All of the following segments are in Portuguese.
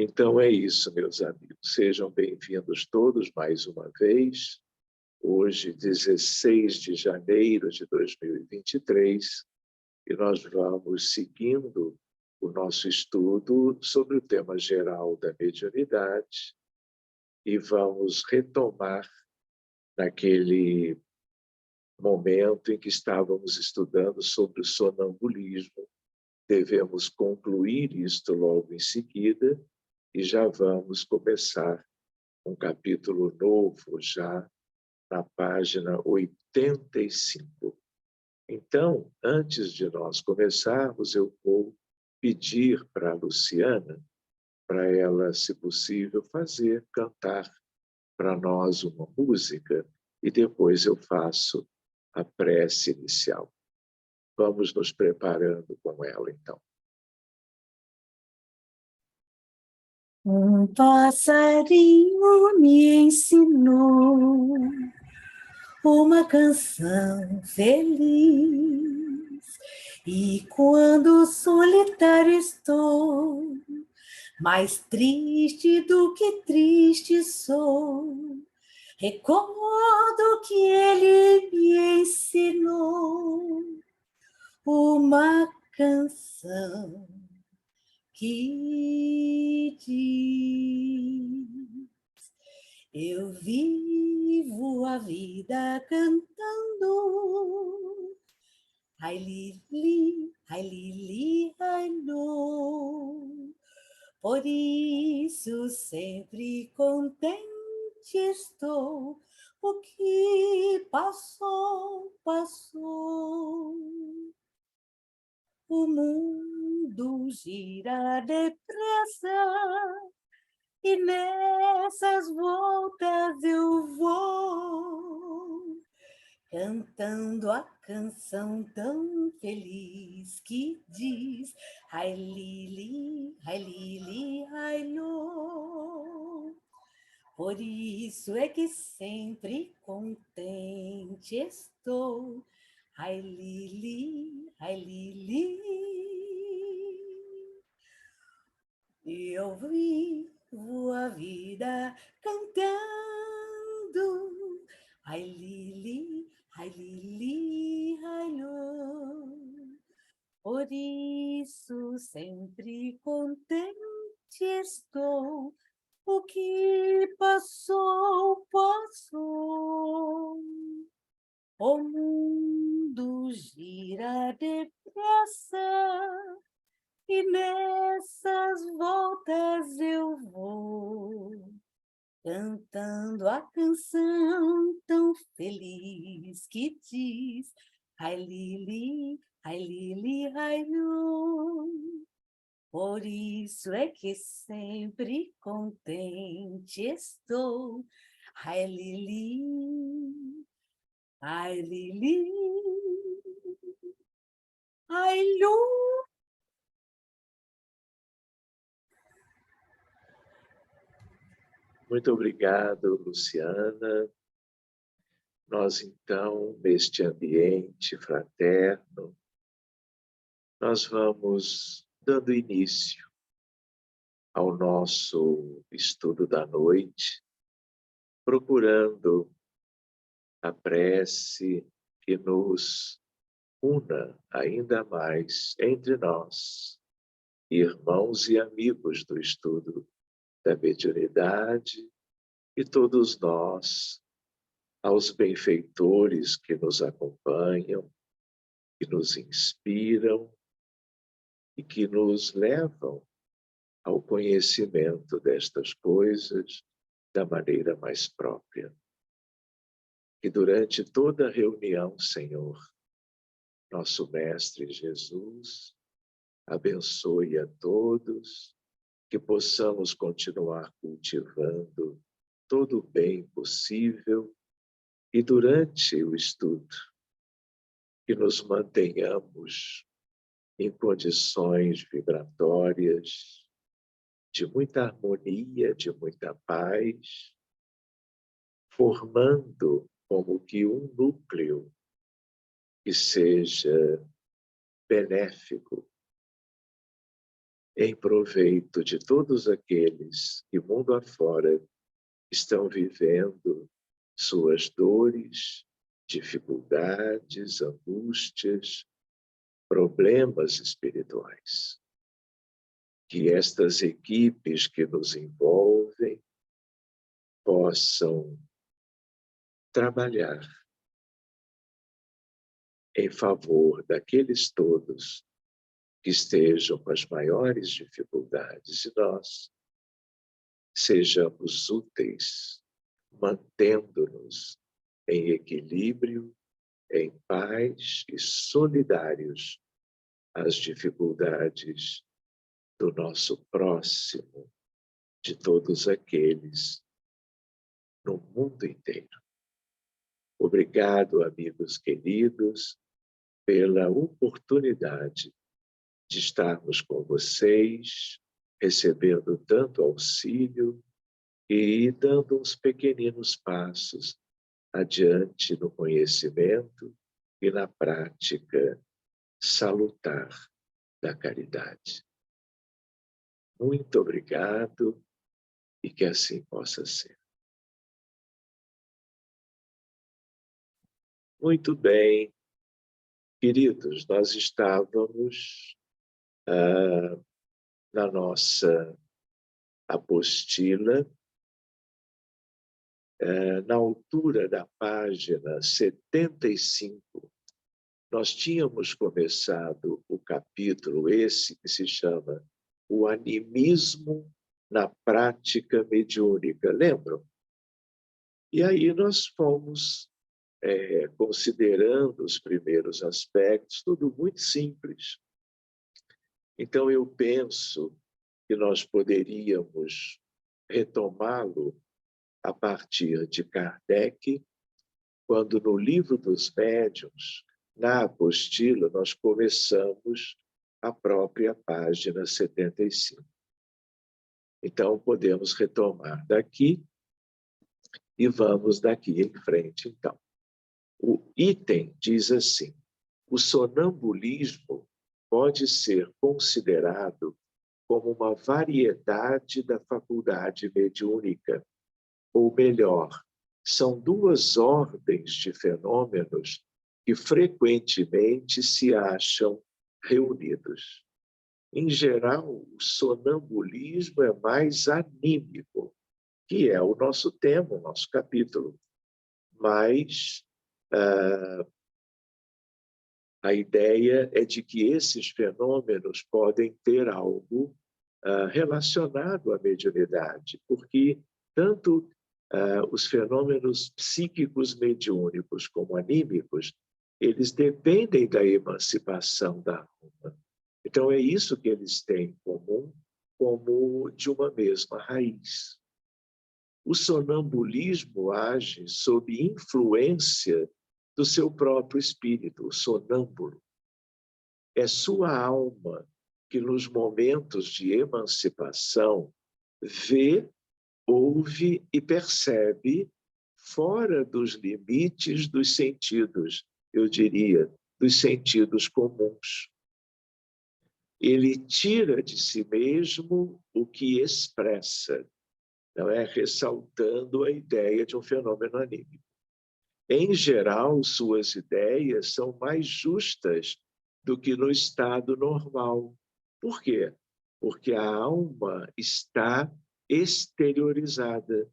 Então é isso, meus amigos. Sejam bem-vindos todos mais uma vez. Hoje, 16 de janeiro de 2023, e nós vamos seguindo o nosso estudo sobre o tema geral da mediunidade e vamos retomar naquele momento em que estávamos estudando sobre o sonambulismo. Devemos concluir isto logo em seguida e já vamos começar um capítulo novo já na página 85. Então, antes de nós começarmos, eu vou pedir para a Luciana, para ela, se possível, cantar para nós uma música e depois eu faço a prece inicial. Vamos nos preparando com ela, então. Um passarinho me ensinou uma canção feliz, e quando solitário estou, mais triste do que triste sou, recordo que ele me ensinou uma canção que diz: eu vivo a vida cantando, ai lili, ai lo. Por isso sempre contente estou, o que passou, passou. O mundo gira depressa e nessas voltas eu vou, cantando a canção tão feliz que diz: ai lili, ai lo. Por isso é que sempre contente estou, ai lili, eu vivo a vida cantando, ai lili, ai lo. Por isso sempre contente estou, o que passou, passou. O mundo gira depressa e nessas voltas eu vou, cantando a canção tão feliz que diz: ai lili, ai lo. Por isso é que sempre contente estou, ai lili, ai lo. Muito obrigado, Luciana. Nós, então, neste ambiente fraterno, nós vamos dando início ao nosso estudo da noite, procurando a prece que nos una ainda mais entre nós, irmãos e amigos do estudo da mediunidade, e todos nós, aos benfeitores que nos acompanham, que nos inspiram e que nos levam ao conhecimento destas coisas da maneira mais própria. Que durante toda a reunião, Senhor, nosso Mestre Jesus, abençoe a todos, que possamos continuar cultivando todo o bem possível e durante o estudo, que nos mantenhamos em condições vibratórias de muita harmonia, de muita paz, formando como que um núcleo que seja benéfico em proveito de todos aqueles que, mundo afora, estão vivendo suas dores, dificuldades, angústias, problemas espirituais. Que estas equipes que nos envolvem possam trabalhar em favor daqueles todos que estejam com as maiores dificuldades e nós sejamos úteis, mantendo-nos em equilíbrio, em paz e solidários às dificuldades do nosso próximo, de todos aqueles no mundo inteiro. Obrigado, amigos queridos, pela oportunidade de estarmos com vocês, recebendo tanto auxílio e dando uns pequeninos passos adiante no conhecimento e na prática salutar da caridade. Muito obrigado e que assim possa ser. Muito bem, queridos, nós estávamos na nossa apostila, na altura da página 75, nós tínhamos começado o capítulo esse que se chama O Animismo na Prática Mediúnica, lembram? E aí nós fomos considerando os primeiros aspectos, tudo muito simples. Então eu penso que nós poderíamos retomá-lo a partir de Kardec, quando no Livro dos Médiuns, na apostila, nós começamos a própria página 75. Então, podemos retomar daqui e vamos daqui em frente, então. O item diz assim: o sonambulismo pode ser considerado como uma variedade da faculdade mediúnica, ou melhor, são duas ordens de fenômenos que frequentemente se acham reunidos. Em geral, o sonambulismo é mais anímico, que é o nosso tema, o nosso capítulo. Mas a ideia é de que esses fenômenos podem ter algo relacionado à mediunidade, porque tanto os fenômenos psíquicos mediúnicos como anímicos, eles dependem da emancipação da alma. Então, é isso que eles têm em comum, como de uma mesma raiz. O sonambulismo age sob influência do seu próprio espírito, o sonâmbulo. É sua alma que, nos momentos de emancipação, vê, ouve e percebe fora dos limites dos sentidos, eu diria, dos sentidos comuns. Ele tira de si mesmo o que expressa, não é? Ressaltando a ideia de um fenômeno anímico. Em geral, suas ideias são mais justas do que no estado normal. Por quê? Porque a alma está exteriorizada.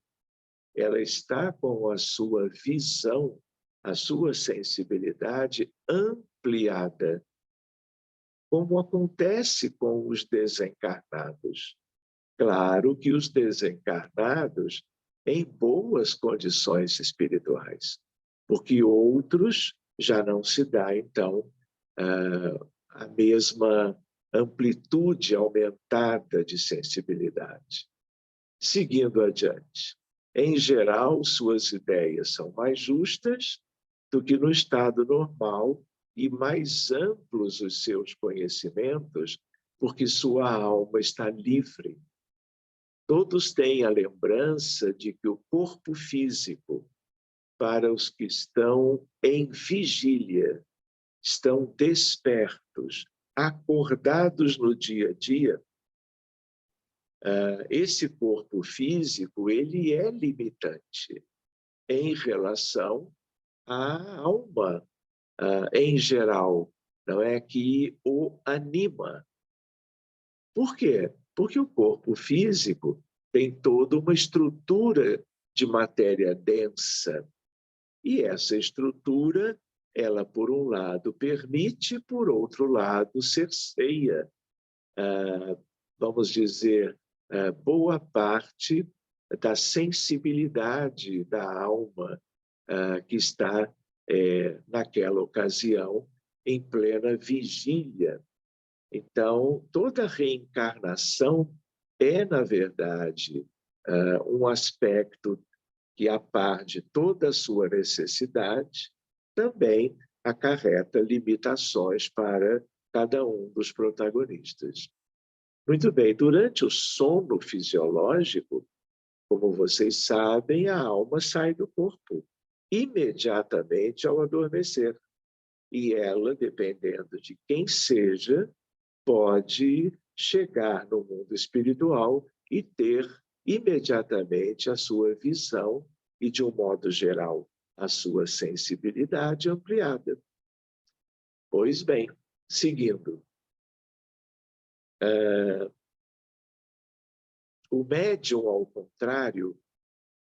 Ela está com a sua visão, a sua sensibilidade ampliada, como acontece com os desencarnados. Claro que os desencarnados em boas condições espirituais, porque outros já não se dá, então, a mesma amplitude aumentada de sensibilidade. Seguindo adiante. Em geral, suas ideias são mais justas do que no estado normal e mais amplos os seus conhecimentos, porque sua alma está livre. Todos têm a lembrança de que o corpo físico, para os que estão em vigília, estão despertos, acordados no dia a dia, esse corpo físico ele é limitante em relação à alma, em geral, não é, que o anima. Por quê? Porque o corpo físico tem toda uma estrutura de matéria densa. E essa estrutura, ela, por um lado, permite, por outro lado, cerceia, vamos dizer, boa parte da sensibilidade da alma que está, naquela ocasião, em plena vigília. Então, toda reencarnação é, na verdade, um aspecto que, a par de toda a sua necessidade, também acarreta limitações para cada um dos protagonistas. Muito bem, durante o sono fisiológico, como vocês sabem, a alma sai do corpo imediatamente ao adormecer. E ela, dependendo de quem seja, pode chegar no mundo espiritual e ter imediatamente a sua visão e, de um modo geral, a sua sensibilidade ampliada. Pois bem, seguindo. O médium, ao contrário,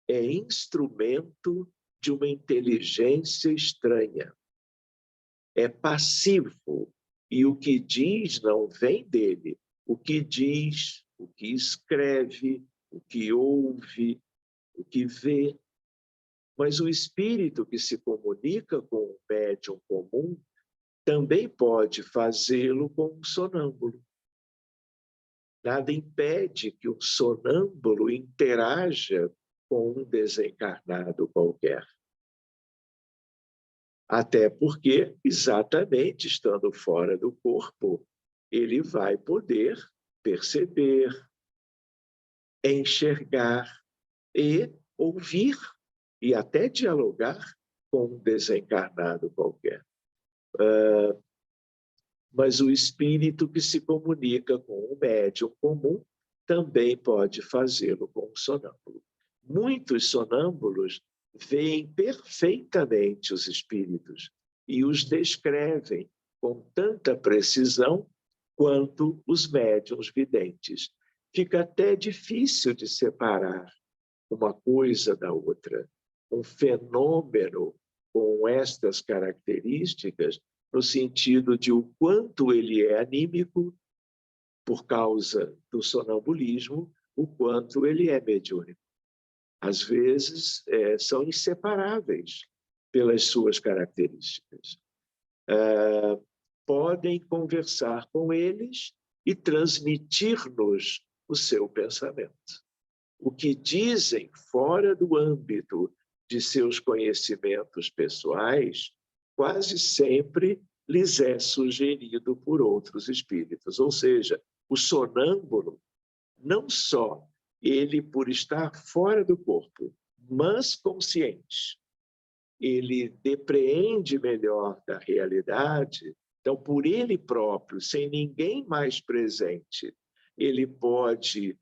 é instrumento de uma inteligência estranha. É passivo e o que diz não vem dele. O que diz, o que escreve, o que ouve, o que vê. Mas o espírito que se comunica com o médium comum também pode fazê-lo com um sonâmbulo. Nada impede que um sonâmbulo interaja com um desencarnado qualquer. Até porque, exatamente estando fora do corpo, ele vai poder perceber, enxergar e ouvir e até dialogar com um desencarnado qualquer. Mas o espírito que se comunica com o médium comum também pode fazê-lo com o sonâmbulo. Muitos sonâmbulos veem perfeitamente os espíritos e os descrevem com tanta precisão quanto os médiuns videntes. Fica até difícil de separar uma coisa da outra. Um fenômeno com estas características, no sentido de o quanto ele é anímico, por causa do sonambulismo, o quanto ele é mediúnico. Às vezes, são inseparáveis pelas suas características. Podem conversar com eles e transmitir-nos o seu pensamento. O que dizem fora do âmbito de seus conhecimentos pessoais, quase sempre lhes é sugerido por outros espíritos. Ou seja, o sonâmbulo, não só ele por estar fora do corpo, mas consciente, ele depreende melhor da realidade, então, por ele próprio, sem ninguém mais presente, ele pode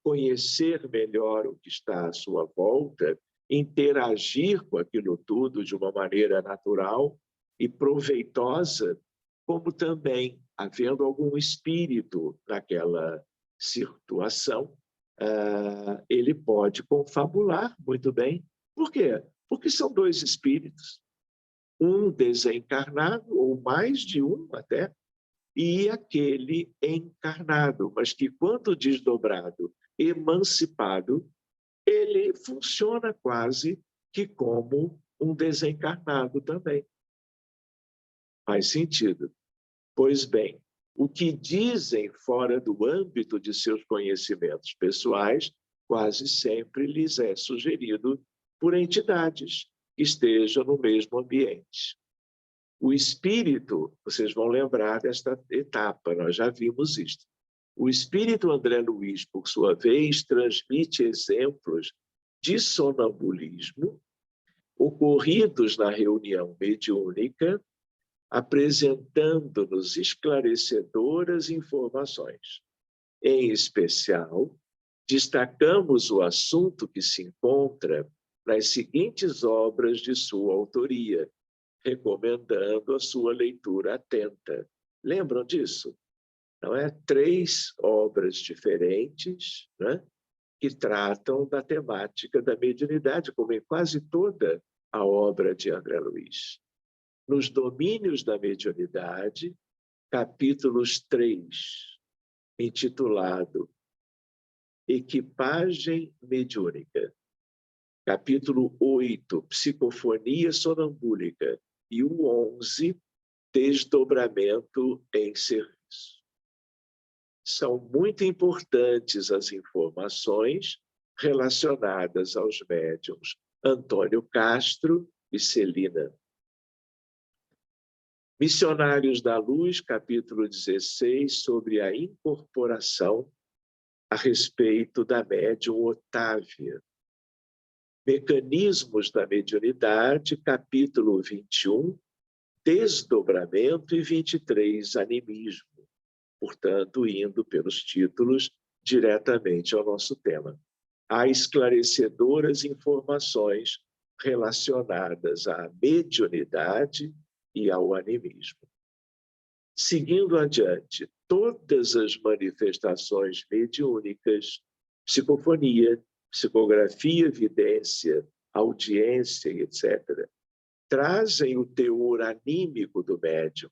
conhecer melhor o que está à sua volta, interagir com aquilo tudo de uma maneira natural e proveitosa, como também, havendo algum espírito naquela situação, ele pode confabular muito bem. Por quê? Porque são dois espíritos, um desencarnado, ou mais de um até, e aquele encarnado, mas que, quando desdobrado, emancipado, ele funciona quase que como um desencarnado também. Faz sentido. Pois bem, o que dizem fora do âmbito de seus conhecimentos pessoais, quase sempre lhes é sugerido por entidades que estejam no mesmo ambiente. O espírito, vocês vão lembrar desta etapa, nós já vimos isto. O espírito André Luiz, por sua vez, transmite exemplos de sonambulismo ocorridos na reunião mediúnica, apresentando-nos esclarecedoras informações. Em especial, destacamos o assunto que se encontra nas seguintes obras de sua autoria, recomendando a sua leitura atenta. Lembram disso? Não é? 3 obras diferentes, né, que tratam da temática da mediunidade, como em quase toda a obra de André Luiz. Nos Domínios da Mediunidade, capítulos 3, intitulado Equipagem Mediúnica, capítulo 8, Psicofonia Sonambúlica, e o 11, Desdobramento em Serviço. São muito importantes as informações relacionadas aos médiuns Antônio Castro e Celina. Missionários da Luz, capítulo 16, sobre a incorporação a respeito da médium Otávia. Mecanismos da Mediunidade, capítulo 21, Desdobramento, e 23, Animismo. Portanto, indo pelos títulos diretamente ao nosso tema. Há esclarecedoras informações relacionadas à mediunidade e ao animismo. Seguindo adiante, todas as manifestações mediúnicas, psicofonia, psicografia, vidência, audiência, etc., trazem o teor anímico do médium.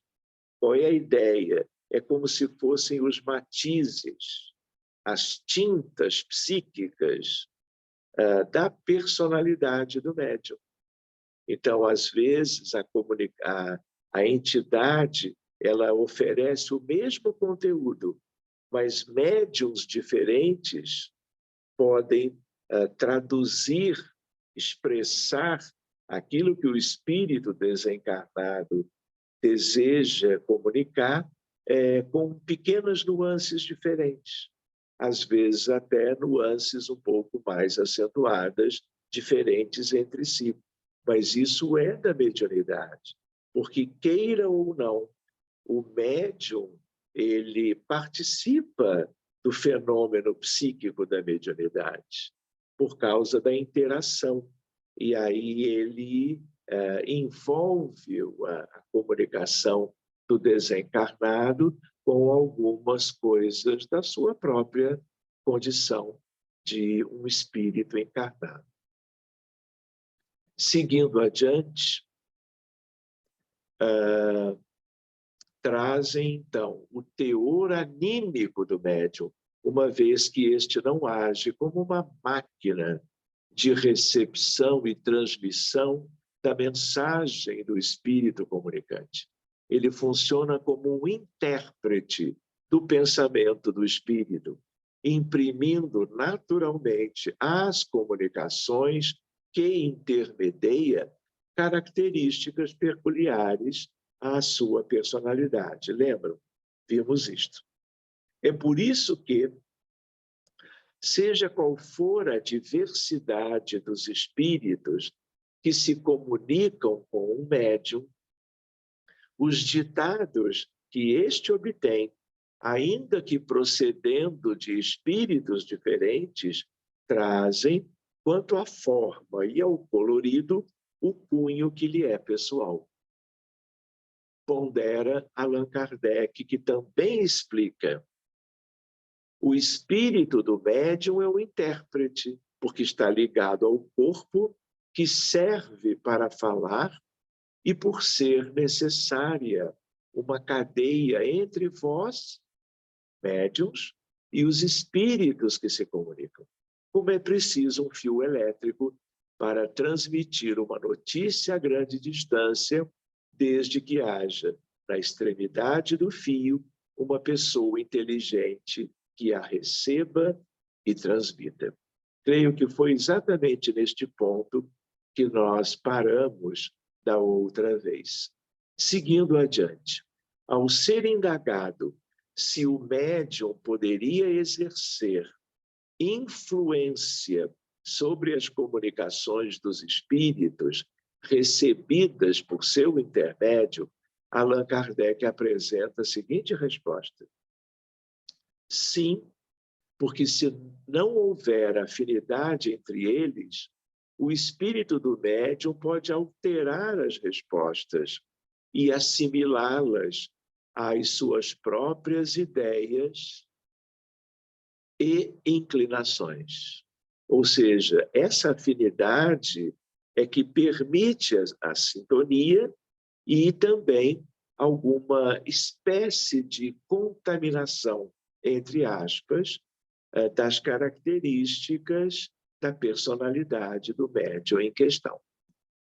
Qual é a ideia? É como se fossem os matizes, as tintas psíquicas da personalidade do médium. Então, às vezes, a entidade ela oferece o mesmo conteúdo, mas médiuns diferentes podem traduzir, expressar aquilo que o espírito desencarnado deseja comunicar com pequenas nuances diferentes, às vezes até nuances um pouco mais acentuadas, diferentes entre si. Mas isso é da mediunidade, porque queira ou não, o médium ele participa do fenômeno psíquico da mediunidade, por causa da interação. E aí ele envolve a comunicação do desencarnado com algumas coisas da sua própria condição de um espírito encarnado. Seguindo adiante, trazem, então, o teor anímico do médium, uma vez que este não age como uma máquina de recepção e transmissão da mensagem do espírito comunicante. Ele funciona como um intérprete do pensamento do espírito, imprimindo naturalmente às comunicações que intermedia características peculiares à sua personalidade. Lembram? Vimos isto. É por isso que, seja qual for a diversidade dos espíritos que se comunicam com um médium, os ditados que este obtém, ainda que procedendo de espíritos diferentes, trazem, quanto à forma e ao colorido, o cunho que lhe é pessoal. Pondera Allan Kardec, que também explica: o espírito do médium é o intérprete, porque está ligado ao corpo que serve para falar, e por ser necessária uma cadeia entre vós, médiuns, e os espíritos que se comunicam. Como é preciso um fio elétrico para transmitir uma notícia a grande distância, desde que haja na extremidade do fio uma pessoa inteligente que a receba e transmita. Creio que foi exatamente neste ponto que nós paramos da outra vez. Seguindo adiante, ao ser indagado se o médium poderia exercer influência sobre as comunicações dos espíritos recebidas por seu intermédio, Allan Kardec apresenta a seguinte resposta: sim, porque se não houver afinidade entre eles, o espírito do médium pode alterar as respostas e assimilá-las às suas próprias ideias e inclinações. Ou seja, essa afinidade é que permite a sintonia e também alguma espécie de contaminação, entre aspas, das características da personalidade do médium em questão.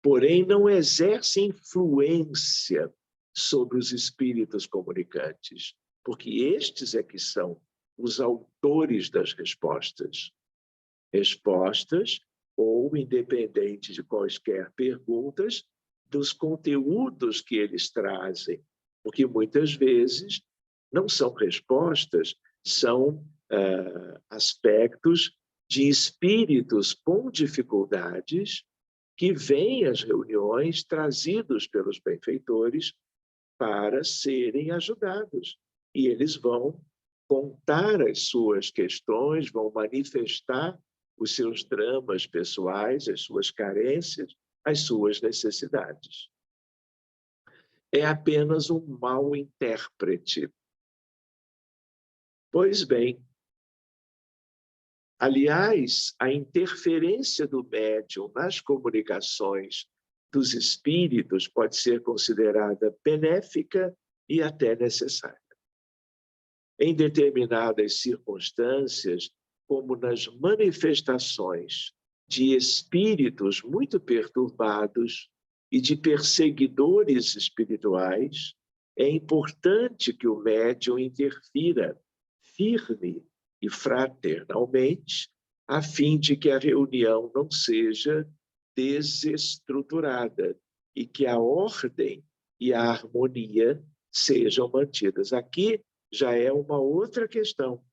Porém, não exerce influência sobre os espíritos comunicantes, porque estes é que são os autores das respostas. Respostas, ou independente de quaisquer perguntas, dos conteúdos que eles trazem, porque muitas vezes não são respostas, são aspectos de espíritos com dificuldades que vêm às reuniões trazidos pelos benfeitores para serem ajudados. E eles vão contar as suas questões, vão manifestar os seus dramas pessoais, as suas carências, as suas necessidades. É apenas um mau intérprete. Pois bem, aliás, a interferência do médium nas comunicações dos espíritos pode ser considerada benéfica e até necessária. Em determinadas circunstâncias, como nas manifestações de espíritos muito perturbados e de perseguidores espirituais, é importante que o médium interfira firme e fraternalmente, a fim de que a reunião não seja desestruturada e que a ordem e a harmonia sejam mantidas. Aqui já é uma outra questão,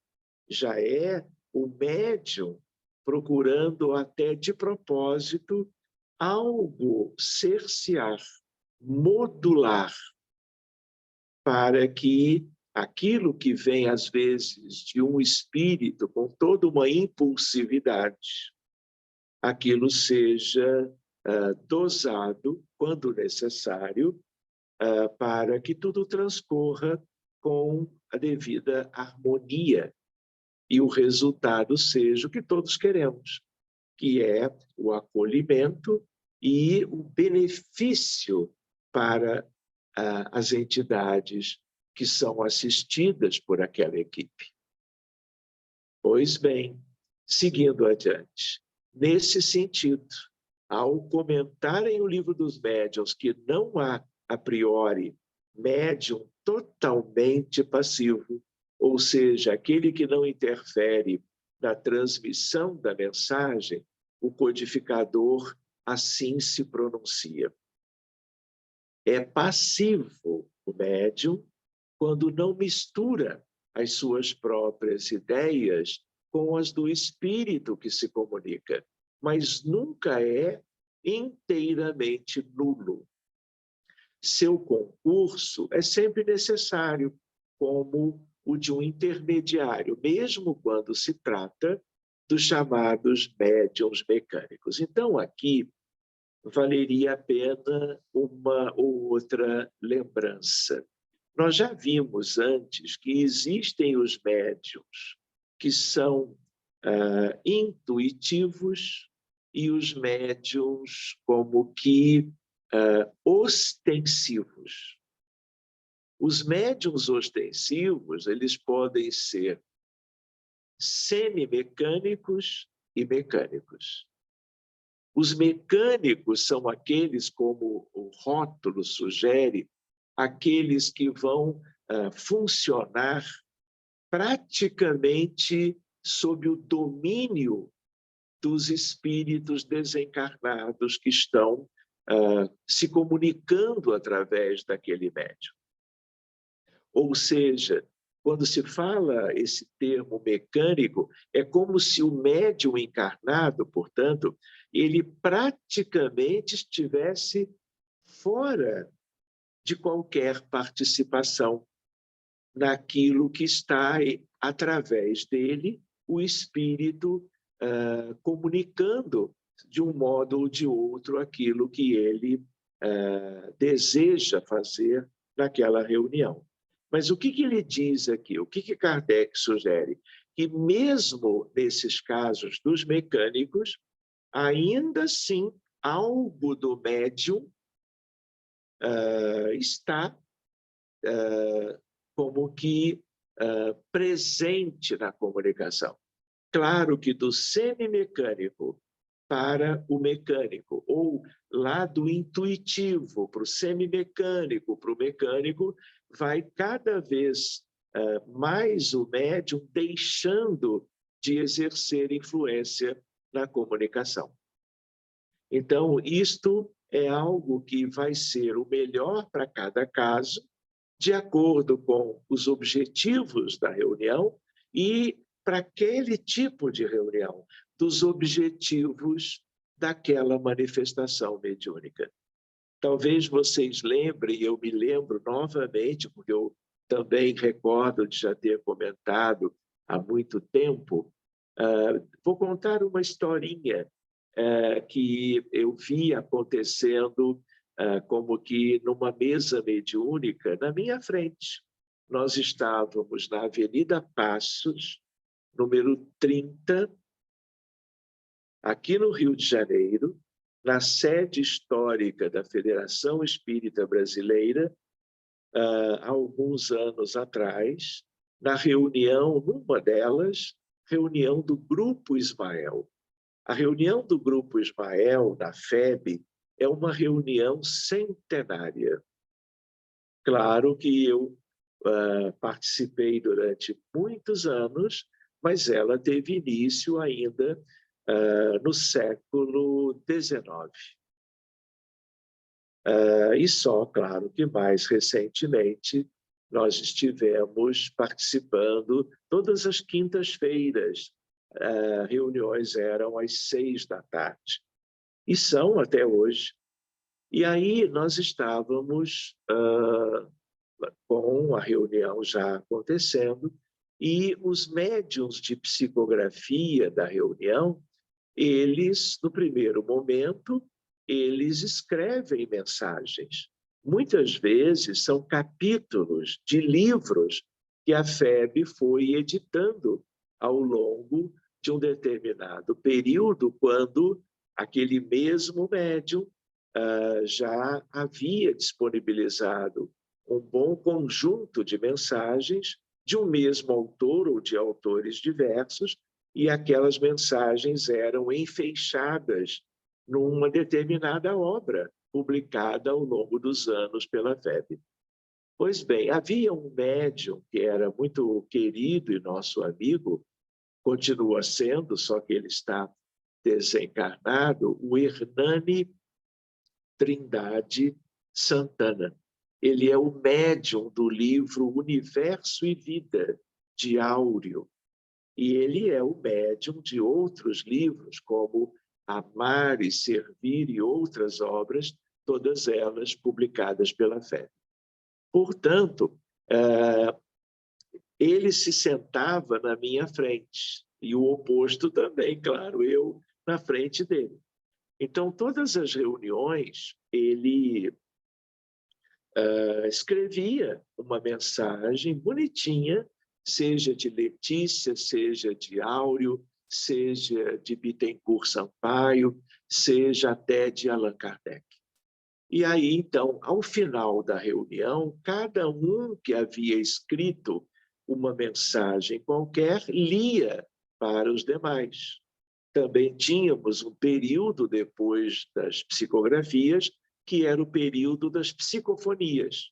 já é o médium procurando até de propósito algo cercear, modular, para que aquilo que vem, às vezes, de um espírito com toda uma impulsividade, aquilo seja dosado, quando necessário, para que tudo transcorra com a devida harmonia e o resultado seja o que todos queremos, que é o acolhimento e o benefício para as entidades que são assistidas por aquela equipe. Pois bem, seguindo adiante, nesse sentido, ao comentarem o Livro dos Médiuns que não há, a priori, médium totalmente passivo, ou seja, aquele que não interfere na transmissão da mensagem, o codificador assim se pronuncia. É passivo o médium quando não mistura as suas próprias ideias com as do espírito que se comunica, mas nunca é inteiramente nulo. Seu concurso é sempre necessário, como o de um intermediário, mesmo quando se trata dos chamados médiuns mecânicos. Então, aqui, valeria a pena uma ou outra lembrança. Nós já vimos antes que existem os médiuns que são intuitivos e os médiuns como que ostensivos. Os médiuns ostensivos, eles podem ser semimecânicos e mecânicos. Os mecânicos são aqueles, como o rótulo sugere, aqueles que vão funcionar praticamente sob o domínio dos espíritos desencarnados que estão se comunicando através daquele médium. Ou seja, quando se fala esse termo mecânico, é como se o médium encarnado, portanto, ele praticamente estivesse fora de qualquer participação naquilo que está através dele o espírito comunicando de um modo ou de outro aquilo que ele deseja fazer naquela reunião. Mas o que ele diz aqui? O que Kardec sugere? Que mesmo nesses casos dos mecânicos, ainda assim, algo do médium está como que presente na comunicação. Claro que do semimecânico para o mecânico, ou lá do intuitivo para o semimecânico, para o mecânico, vai cada vez mais o médium deixando de exercer influência na comunicação. Então, isto é algo que vai ser o melhor para cada caso, de acordo com os objetivos da reunião e para aquele tipo de reunião, dos objetivos daquela manifestação mediúnica. Talvez vocês lembrem, eu me lembro novamente, porque eu também recordo de já ter comentado há muito tempo, vou contar uma historinha que eu vi acontecendo como que numa mesa mediúnica na minha frente. Nós estávamos na Avenida Passos, número 30, aqui no Rio de Janeiro, na sede histórica da Federação Espírita Brasileira, há alguns anos atrás, na reunião, numa delas, reunião do Grupo Ismael. A reunião do Grupo Ismael, da FEB, é uma reunião centenária. Claro que eu participei durante muitos anos, mas ela teve início ainda no século XIX. E só, claro, que mais recentemente nós estivemos participando todas as quintas-feiras. Reuniões eram às 18h, e são até hoje. E aí nós estávamos com a reunião já acontecendo, e os médiuns de psicografia da reunião, eles, no primeiro momento, eles escrevem mensagens. Muitas vezes são capítulos de livros que a FEB foi editando ao longo de um determinado período, quando aquele mesmo médium já havia disponibilizado um bom conjunto de mensagens de um mesmo autor ou de autores diversos, e aquelas mensagens eram enfeixadas numa determinada obra, publicada ao longo dos anos pela FEB. Pois bem, havia um médium que era muito querido e nosso amigo, continua sendo, só que ele está desencarnado, o Hernani Trindade Santana. Ele é o médium do livro Universo e Vida, de Áureo. E ele é o médium de outros livros, como Amar e Servir e outras obras, todas elas publicadas pela FEB. Portanto, ele se sentava na minha frente, e o oposto também, claro, eu na frente dele. Então, todas as reuniões, ele escrevia uma mensagem bonitinha, seja de Letícia, seja de Áureo, seja de Bittencourt Sampaio, seja até de Allan Kardec. E aí, então, ao final da reunião, cada um que havia escrito uma mensagem qualquer lia para os demais. Também tínhamos um período depois das psicografias, que era o período das psicofonias.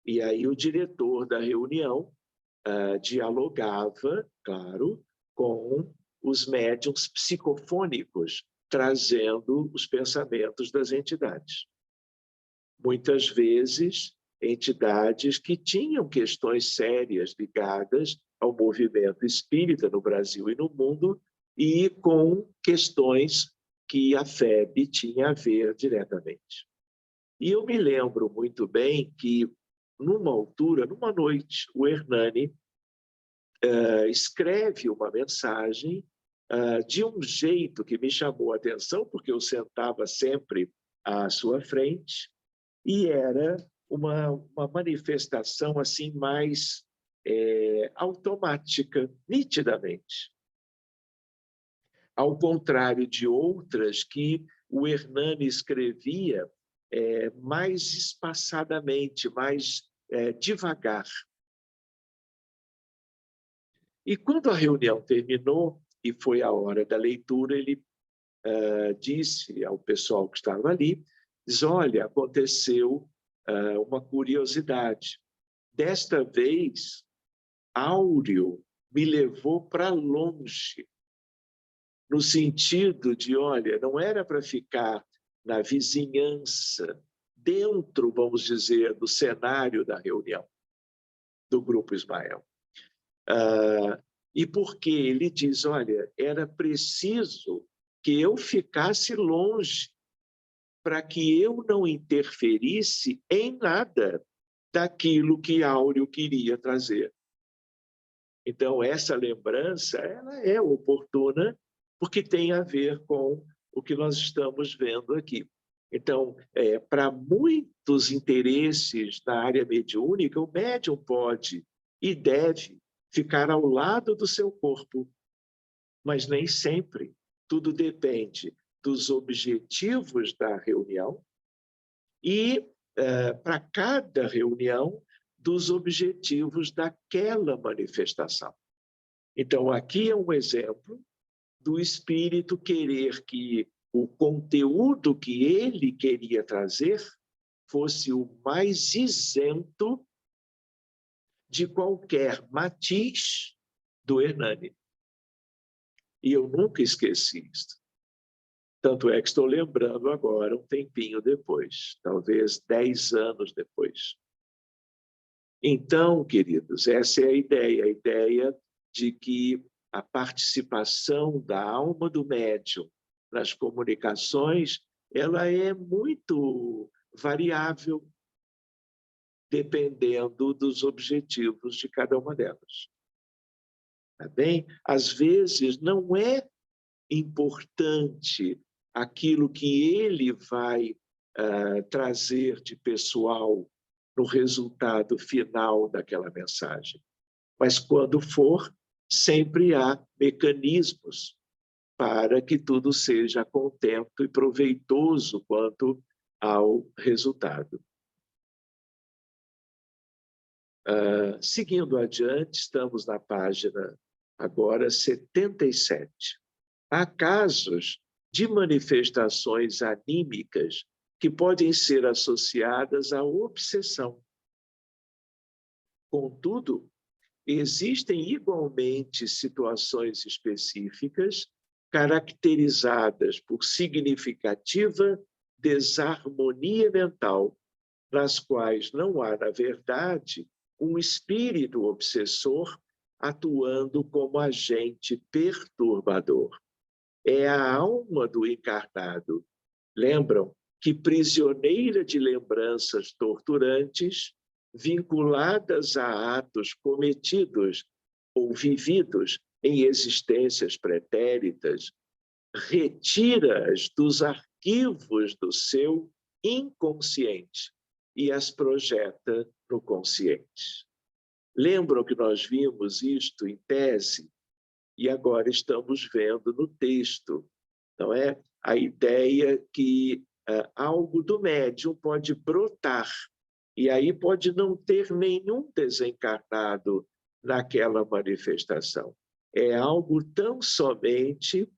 E aí o diretor da reunião dialogava, claro, com os médiuns psicofônicos, trazendo os pensamentos das entidades. Muitas vezes, entidades que tinham questões sérias ligadas ao movimento espírita no Brasil e no mundo, e com questões que a FEB tinha a ver diretamente. E eu me lembro muito bem que, numa altura, numa noite, o Hernani escreve uma mensagem de um jeito que me chamou a atenção, porque eu sentava sempre à sua frente, e era uma manifestação assim mais automática, nitidamente. Ao contrário de outras que o Hernani escrevia mais espaçadamente, mais devagar. E quando a reunião terminou e foi a hora da leitura, ele disse ao pessoal que estava ali, diz, olha, aconteceu uma curiosidade. Desta vez, Áureo me levou para longe, no sentido de, olha, não era para ficar na vizinhança, dentro, vamos dizer, do cenário da reunião do Grupo Ismael. E porque ele diz, olha, era preciso que eu ficasse longe para que eu não interferisse em nada daquilo que Áureo queria trazer. Então, essa lembrança ela é oportuna porque tem a ver com o que nós estamos vendo aqui. Então, para muitos interesses na área mediúnica, o médium pode e deve ficar ao lado do seu corpo, mas nem sempre. Tudo depende dos objetivos da reunião e, para cada reunião, dos objetivos daquela manifestação. Então, aqui é um exemplo do espírito querer que o conteúdo que ele queria trazer fosse o mais isento de qualquer matiz do Hernani. E eu nunca esqueci isso. Tanto é que estou lembrando agora, um tempinho depois, talvez 10 anos depois. Então, queridos, essa é a ideia de que a participação da alma do médium nas comunicações, ela é muito variável, dependendo dos objetivos de cada uma delas. Tá bem? Às vezes, não é importante aquilo que ele vai trazer de pessoal no resultado final daquela mensagem. Mas, quando for, sempre há mecanismos para que tudo seja contento e proveitoso quanto ao resultado. Seguindo adiante, estamos na página agora 77. Há casos de manifestações anímicas que podem ser associadas à obsessão. Contudo, existem igualmente situações específicas caracterizadas por significativa desarmonia mental, nas quais não há, na verdade, um espírito obsessor atuando como agente perturbador. É a alma do encarnado. Lembram que prisioneira de lembranças torturantes, vinculadas a atos cometidos ou vividos em existências pretéritas, retira-as dos arquivos do seu inconsciente e as projeta no consciente. Lembram que nós vimos isto em tese e agora estamos vendo no texto, não é? A ideia que algo do médium pode brotar e aí pode não ter nenhum desencarnado naquela manifestação. É algo tão somente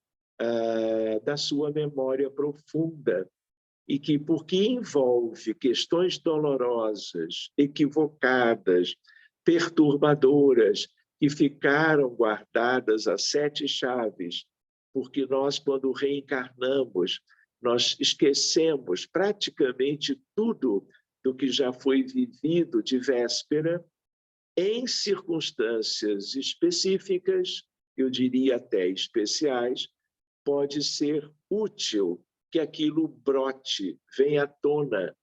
da sua memória profunda e que, porque envolve questões dolorosas, equivocadas, perturbadoras, que ficaram guardadas a 7 chaves, porque nós, quando reencarnamos, nós esquecemos praticamente tudo do que já foi vivido de véspera, em circunstâncias específicas, eu diria até especiais, pode ser útil que aquilo brote, venha à tona,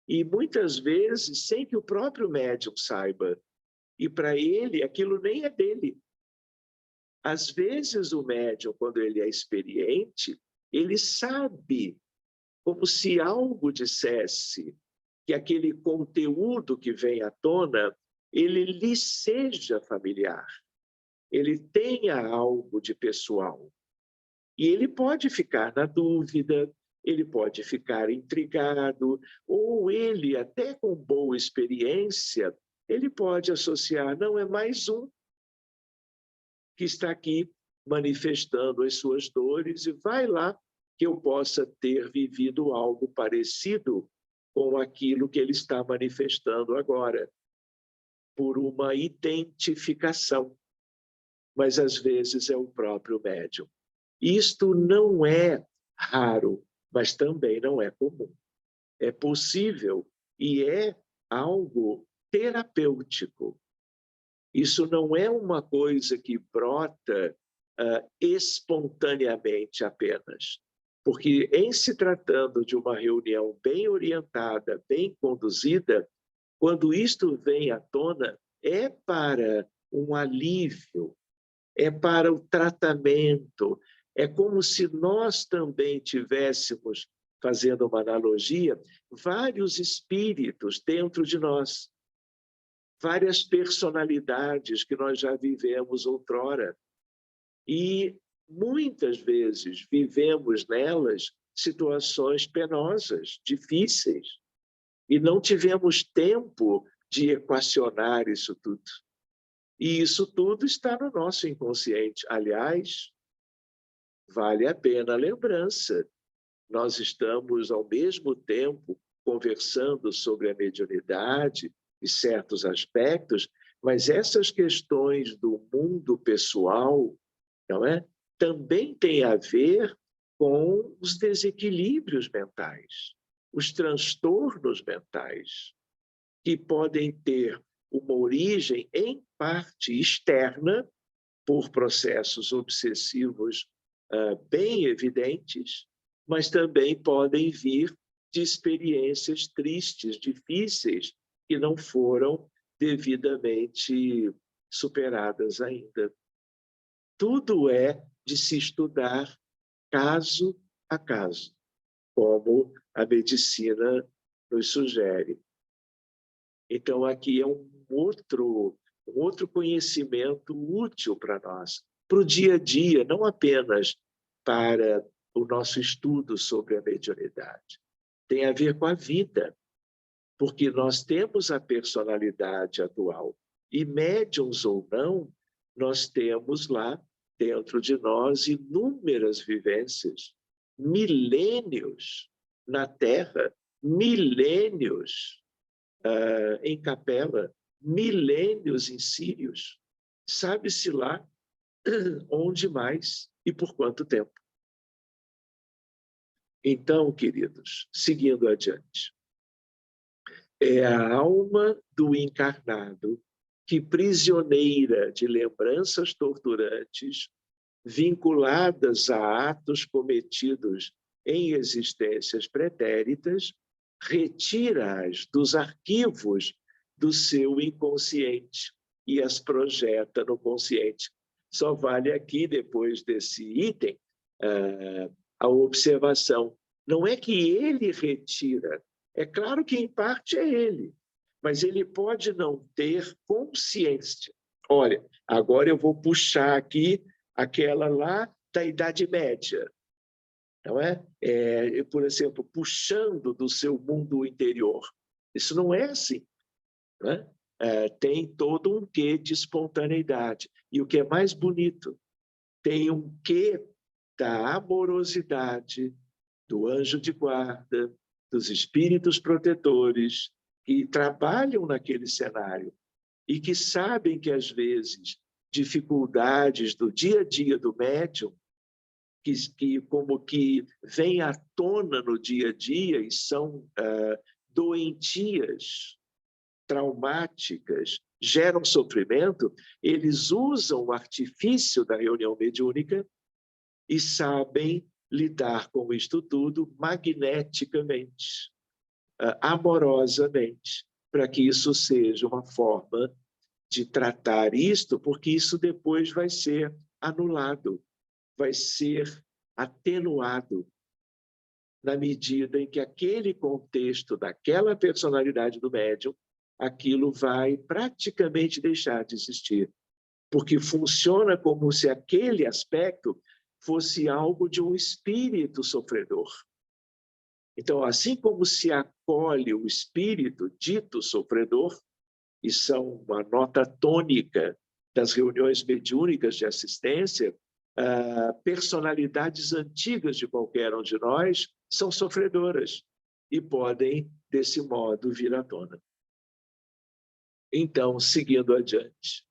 e muitas vezes sem que o próprio médium saiba. E para ele, aquilo nem é dele, Às vezes, o médium, quando ele é experiente, ele sabe, como se algo dissesse que aquele conteúdo que vem à tona, ele lhe seja familiar, ele tenha algo de pessoal. E ele pode ficar na dúvida, ele pode ficar intrigado, ou ele, até com boa experiência, ele pode associar, não, é mais um que está aqui manifestando as suas dores, e vai lá que eu possa ter vivido algo parecido com aquilo que ele está manifestando agora, por uma identificação. Mas, às vezes, é o próprio médium. Isto não é raro, mas também não é comum. É possível e é algo terapêutico. Isso não é uma coisa que brota espontaneamente apenas. Porque, em se tratando de uma reunião bem orientada, bem conduzida, quando isto vem à tona, é para um alívio, é para o tratamento, é como se nós também tivéssemos, fazendo uma analogia, vários espíritos dentro de nós, várias personalidades que nós já vivemos outrora. E muitas vezes vivemos nelas situações penosas, difíceis, e não tivemos tempo de equacionar isso tudo. E isso tudo está no nosso inconsciente. Aliás, vale a pena a lembrança. Nós estamos, ao mesmo tempo, conversando sobre a mediunidade e certos aspectos, mas essas questões do mundo pessoal, não é? Também têm a ver com os desequilíbrios mentais, os transtornos mentais, que podem ter uma origem, em parte, externa, por processos obsessivos bem evidentes, mas também podem vir de experiências tristes, difíceis, que não foram devidamente superadas ainda. Tudo é de se estudar caso a caso, como a medicina nos sugere. Então, aqui é um outro conhecimento útil para nós, para o dia a dia, não apenas para o nosso estudo sobre a mediunidade. Tem a ver com a vida, porque nós temos a personalidade atual. E médiuns ou não, nós temos lá, dentro de nós, inúmeras vivências, milênios na Terra, milênios em capela, milênios em Sírios, sabe-se lá onde mais e por quanto tempo. Então, queridos, seguindo adiante, é a alma do encarnado que, prisioneira de lembranças torturantes, vinculadas a atos cometidos em existências pretéritas, retira-as dos arquivos do seu inconsciente e as projeta no consciente. Só vale aqui, depois desse item, a observação. Não é que ele retira, é claro que em parte é ele, mas ele pode não ter consciência. Olha, agora eu vou puxar aqui aquela lá da Idade Média, não é? Por exemplo, puxando do seu mundo interior. Isso não é assim. Não é? Tem todo um quê de espontaneidade. E o que é mais bonito, tem um quê da amorosidade, do anjo de guarda, dos espíritos protetores, que trabalham naquele cenário e que sabem que, às vezes, dificuldades do dia a dia do médium, que como que vêm à tona no dia a dia e são doentias, traumáticas, geram sofrimento, eles usam o artifício da reunião mediúnica e sabem lidar com isto tudo magneticamente, amorosamente, para que isso seja uma forma de tratar isto, porque isso depois vai ser anulado, vai ser atenuado na medida em que aquele contexto daquela personalidade do médium, aquilo vai praticamente deixar de existir, porque funciona como se aquele aspecto fosse algo de um espírito sofredor. Então, assim como se acolhe o espírito dito sofredor, e são uma nota tônica das reuniões mediúnicas de assistência, personalidades antigas de qualquer um de nós são sofredoras e podem, desse modo, vir à tona. Então, seguindo adiante,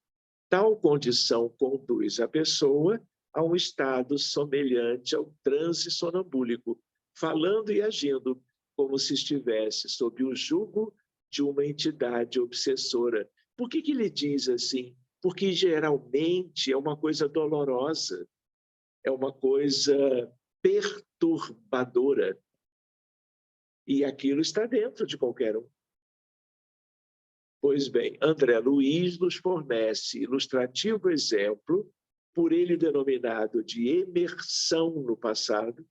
tal condição conduz a pessoa a um estado semelhante ao transe sonambúlico, falando e agindo como se estivesse sob o jugo de uma entidade obsessora. Por que ele diz assim? Porque geralmente é uma coisa dolorosa, é uma coisa perturbadora. E aquilo está dentro de qualquer um. Pois bem, André Luiz nos fornece ilustrativo exemplo, por ele denominado de emersão no passado,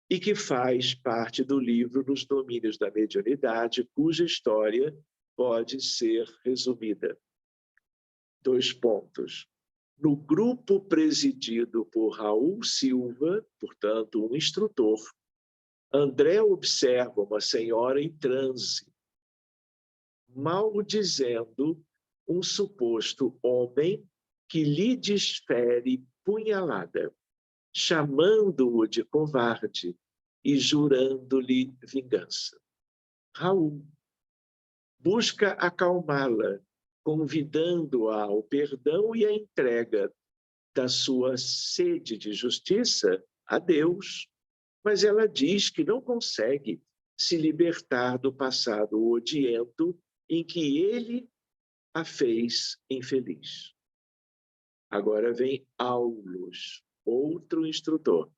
e que faz parte do livro Nos Domínios da Mediunidade, cuja história pode ser resumida. 2 pontos. No grupo presidido por Raul Silva, portanto, um instrutor, André observa uma senhora em transe, maldizendo um suposto homem que lhe desfere punhalada, chamando-o de covarde e jurando-lhe vingança. Raul busca acalmá-la, convidando-a ao perdão e à entrega da sua sede de justiça a Deus, mas ela diz que não consegue se libertar do passado odiento em que ele a fez infeliz. Agora vem Aulus, outro instrutor.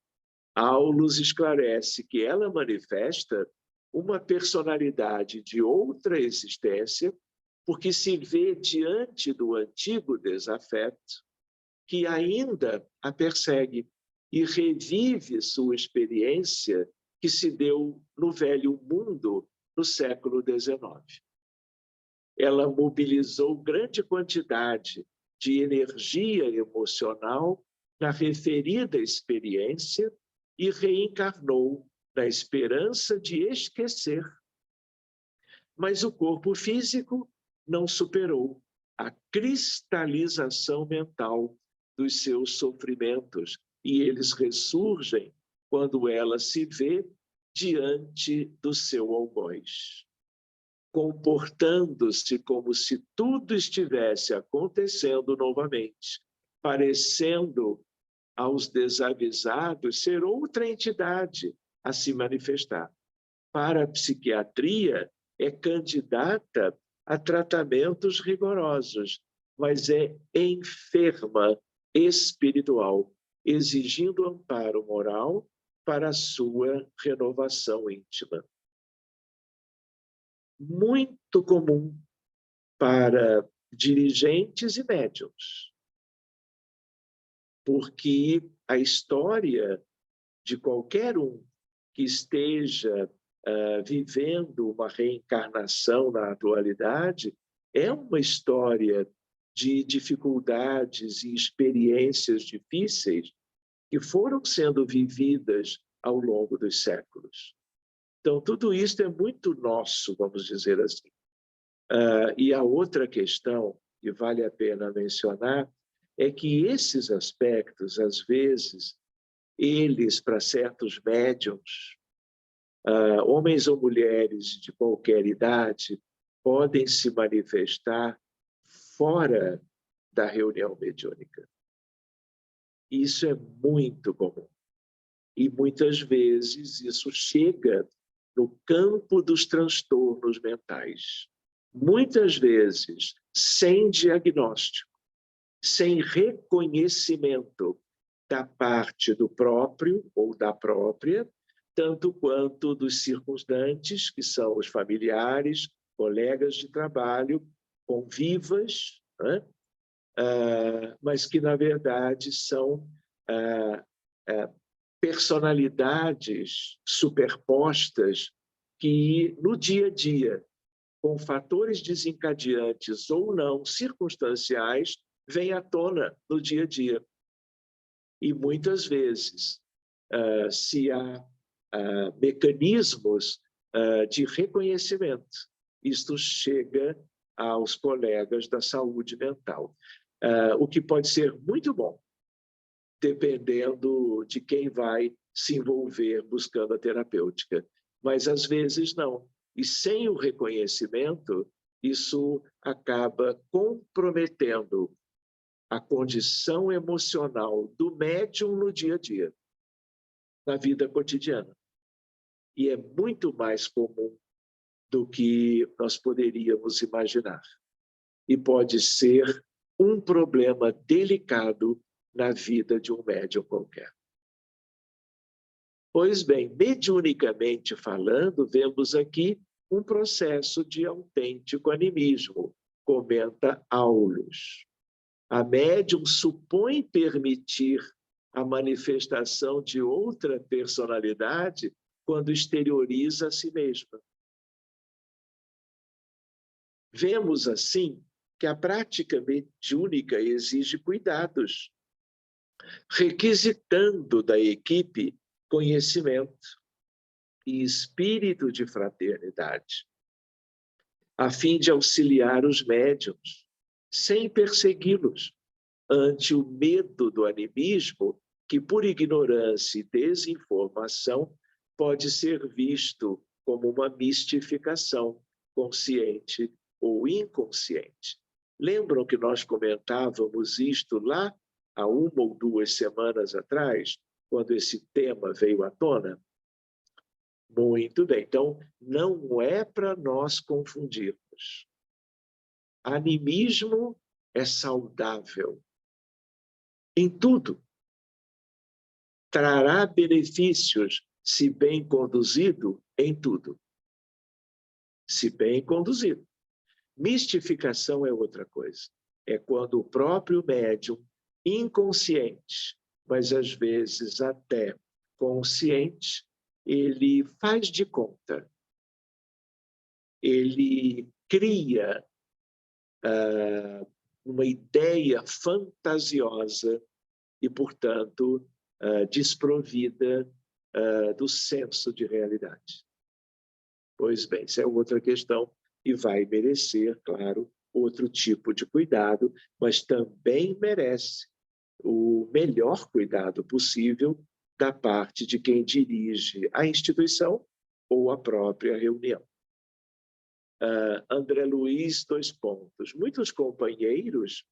Aulus esclarece que ela manifesta uma personalidade de outra existência, porque se vê diante do antigo desafeto, que ainda a persegue e revive sua experiência que se deu no velho mundo no século XIX. Ela mobilizou grande quantidade de energia emocional na referida experiência e reencarnou na esperança de esquecer. Mas o corpo físico não superou a cristalização mental dos seus sofrimentos e eles ressurgem quando ela se vê diante do seu algoz, comportando-se como se tudo estivesse acontecendo novamente, parecendo aos desavisados ser outra entidade a se manifestar. Para a psiquiatria, é candidata a tratamentos rigorosos, mas é enferma espiritual, exigindo amparo moral para a sua renovação íntima. Muito comum para dirigentes e médiuns, porque a história de qualquer um que esteja vivendo uma reencarnação na atualidade é uma história de dificuldades e experiências difíceis que foram sendo vividas ao longo dos séculos. Então, tudo isso é muito nosso, vamos dizer assim. E a outra questão que vale a pena mencionar é que esses aspectos, às vezes, eles, para certos médiuns, homens ou mulheres de qualquer idade, podem se manifestar fora da reunião mediúnica. Isso é muito comum. E muitas vezes isso chega no campo dos transtornos mentais. Muitas vezes sem diagnóstico, sem reconhecimento da parte do próprio ou da própria, tanto quanto dos circunstantes, que são os familiares, colegas de trabalho, convivas, né? mas que, na verdade, são personalidades superpostas que, no dia a dia, com fatores desencadeantes ou não, circunstanciais, vêm à tona no dia a dia. E, muitas vezes, se há mecanismos de reconhecimento, isto chega aos colegas da saúde mental, o que pode ser muito bom, dependendo de quem vai se envolver buscando a terapêutica. Mas, às vezes, não. E, sem o reconhecimento, isso acaba comprometendo a condição emocional do médium no dia a dia, na vida cotidiana. E é muito mais comum do que nós poderíamos imaginar. E pode ser um problema delicado na vida de um médium qualquer. Pois bem, mediunicamente falando, vemos aqui um processo de autêntico animismo, comenta Aulus. A médium supõe permitir a manifestação de outra personalidade quando exterioriza a si mesma. Vemos, assim, que a prática mediúnica exige cuidados, requisitando da equipe conhecimento e espírito de fraternidade, a fim de auxiliar os médiuns, sem persegui-los, ante o medo do animismo, que por ignorância e desinformação pode ser visto como uma mistificação, consciente ou inconsciente. Lembram que nós comentávamos isto lá há 1 ou 2 semanas atrás, quando esse tema veio à tona? Muito bem, então não é para nós confundirmos. Animismo é saudável em tudo. Trará benefícios se bem conduzido em tudo. Se bem conduzido. Mistificação é outra coisa. É quando o próprio médium, inconsciente, mas às vezes até consciente, ele faz de conta. Ele cria uma ideia fantasiosa e, portanto, desprovida do senso de realidade. Pois bem, isso é outra questão e vai merecer, claro, outro tipo de cuidado, mas também merece o melhor cuidado possível da parte de quem dirige a instituição ou a própria reunião. André Luiz, 2 pontos. Muitos companheiros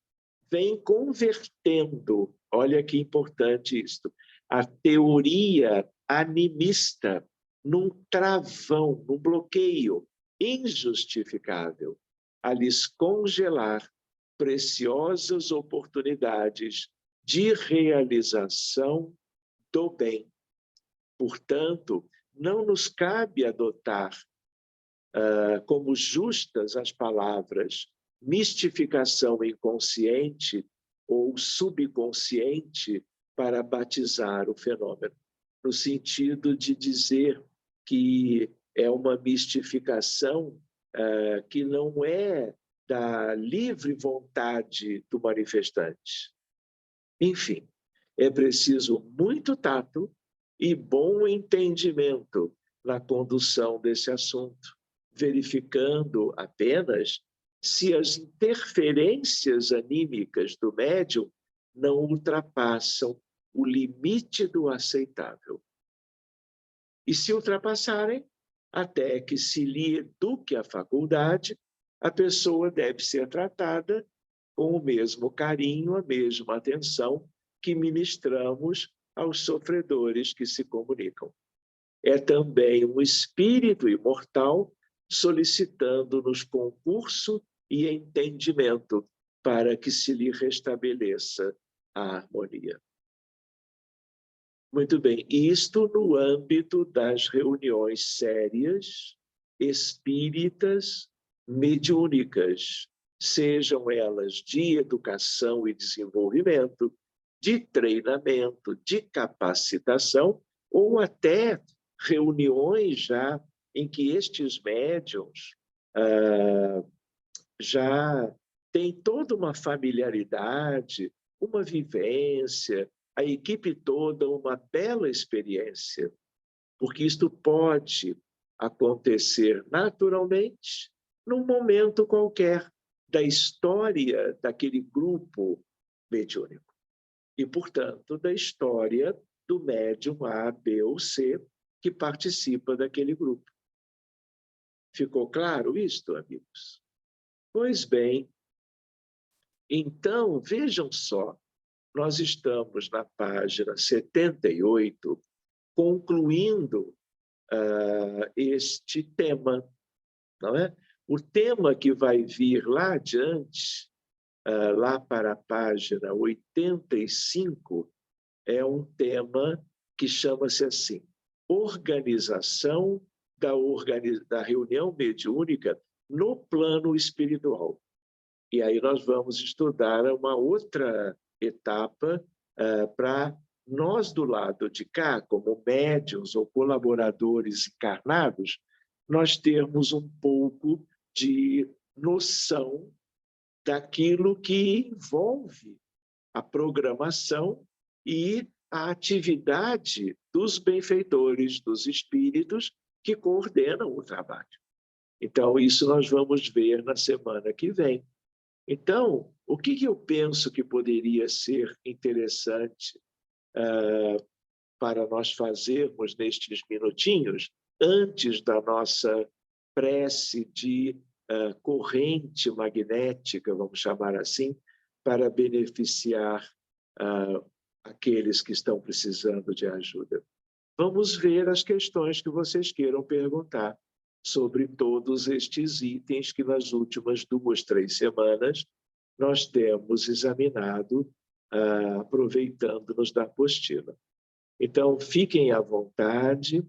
vêm convertendo, olha que importante isto, a teoria animista num travão, num bloqueio injustificável, a lhes congelar preciosas oportunidades de realização do bem. Portanto, não nos cabe adotar como justas as palavras mistificação inconsciente ou subconsciente para batizar o fenômeno, no sentido de dizer que é uma mistificação que não é da livre vontade do manifestante. Enfim, é preciso muito tato e bom entendimento na condução desse assunto, verificando apenas se as interferências anímicas do médium não ultrapassam o limite do aceitável. E se ultrapassarem, até que se lhe eduque a faculdade, a pessoa deve ser tratada com o mesmo carinho, a mesma atenção que ministramos aos sofredores que se comunicam. É também um espírito imortal solicitando-nos concurso e entendimento para que se lhe restabeleça a harmonia. Muito bem, isto no âmbito das reuniões sérias, espíritas, mediúnicas, sejam elas de educação e desenvolvimento, de treinamento, de capacitação, ou até reuniões já em que estes médiuns já têm toda uma familiaridade, uma vivência, a equipe toda uma bela experiência, porque isto pode acontecer naturalmente num momento qualquer da história daquele grupo mediúnico e, portanto, da história do médium A, B ou C que participa daquele grupo. Ficou claro isto, amigos? Pois bem, então, vejam só, nós estamos na página 78, concluindo este tema, não é? O tema que vai vir lá adiante, lá para a página 85, é um tema que chama-se assim, organização da reunião mediúnica no plano espiritual. E aí nós vamos estudar uma outra etapa para nós do lado de cá, como médiuns ou colaboradores encarnados, nós termos um pouco de noção daquilo que envolve a programação e a atividade dos benfeitores, dos espíritos que coordenam o trabalho. Então, isso nós vamos ver na semana que vem. Então, o que eu penso que poderia ser interessante para nós fazermos nestes minutinhos, antes da nossa prece de corrente magnética, vamos chamar assim, para beneficiar aqueles que estão precisando de ajuda. Vamos ver as questões que vocês queiram perguntar sobre todos estes itens que nas últimas 2, 3 semanas nós temos examinado, aproveitando-nos da apostila. Então, fiquem à vontade,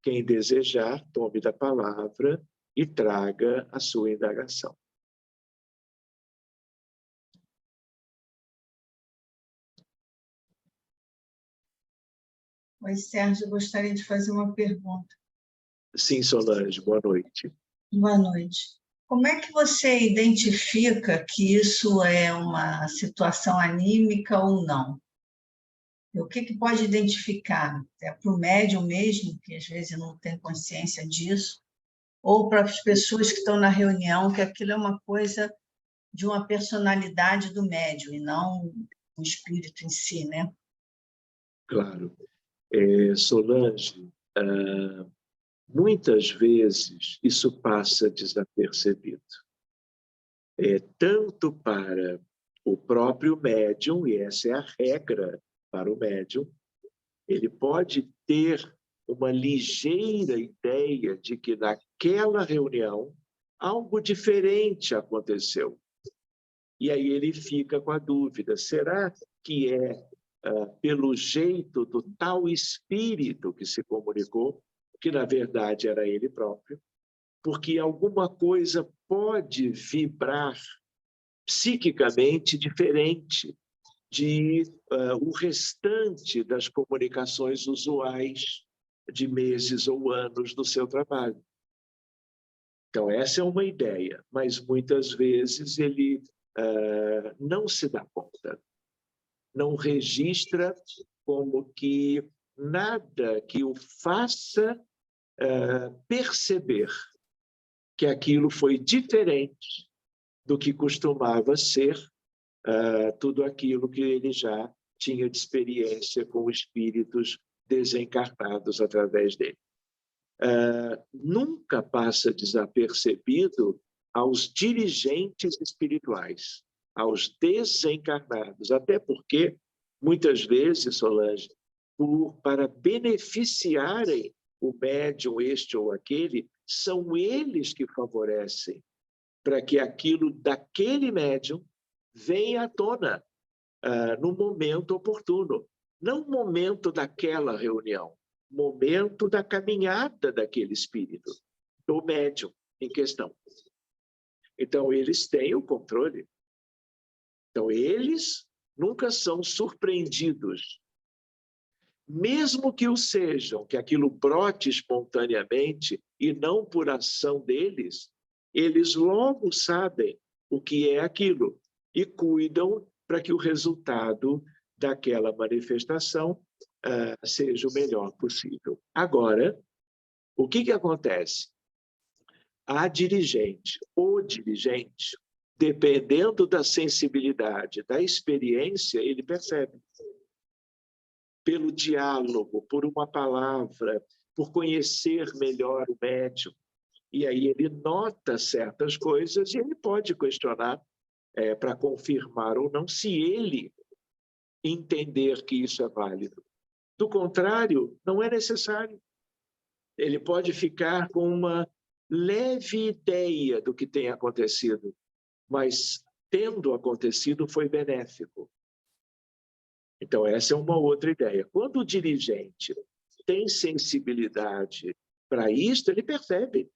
quem desejar, tome da palavra e traga a sua indagação. Oi, Sérgio, eu gostaria de fazer uma pergunta. Sim, Solange, boa noite. Boa noite. Como é que você identifica que isso é uma situação anímica ou não? O que pode identificar? É para o médium mesmo, que às vezes não tem consciência disso, ou para as pessoas que estão na reunião, que aquilo é uma coisa de uma personalidade do médium e não o espírito em si, né? Claro. Solange, muitas vezes isso passa desapercebido. Tanto para o próprio médium, e essa é a regra para o médium, ele pode ter uma ligeira ideia de que naquela reunião algo diferente aconteceu. E aí ele fica com a dúvida, será que é pelo jeito do tal espírito que se comunicou, que na verdade era ele próprio, porque alguma coisa pode vibrar psiquicamente diferente o restante das comunicações usuais de meses ou anos do seu trabalho. Então, essa é uma ideia, mas muitas vezes ele não se dá conta, não registra como que nada que o faça perceber que aquilo foi diferente do que costumava ser tudo aquilo que ele já tinha de experiência com espíritos desencarnados através dele. Nunca passa desapercebido aos dirigentes espirituais, aos desencarnados, até porque, muitas vezes, Solange, para beneficiarem o médium este ou aquele, são eles que favorecem para que aquilo daquele médium venha à tona no momento oportuno, não no momento daquela reunião, momento da caminhada daquele espírito, do médium em questão. Então, eles têm o controle. Então, eles nunca são surpreendidos. Mesmo que o sejam, que aquilo brote espontaneamente e não por ação deles, eles logo sabem o que é aquilo e cuidam para que o resultado daquela manifestação seja o melhor possível. Agora, o que acontece? A dirigente, o dirigente, dependendo da sensibilidade, da experiência, ele percebe. Pelo diálogo, por uma palavra, por conhecer melhor o médium. E aí ele nota certas coisas e ele pode questionar para confirmar ou não, se ele entender que isso é válido. Do contrário, não é necessário. Ele pode ficar com uma leve ideia do que tem acontecido, mas tendo acontecido foi benéfico. Então, essa é uma outra ideia. Quando o dirigente tem sensibilidade para isso, ele percebe.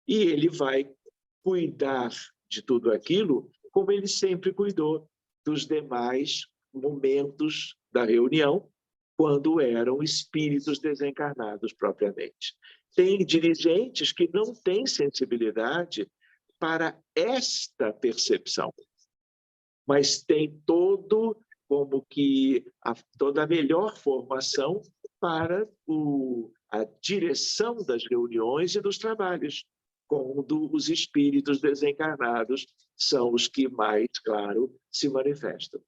E ele vai cuidar de tudo aquilo como ele sempre cuidou dos demais momentos da reunião, quando eram espíritos desencarnados propriamente. Tem dirigentes que não têm sensibilidade para esta percepção, mas tem como que toda a melhor formação para a direção das reuniões e dos trabalhos, quando os espíritos desencarnados são os que mais, claro, se manifestam.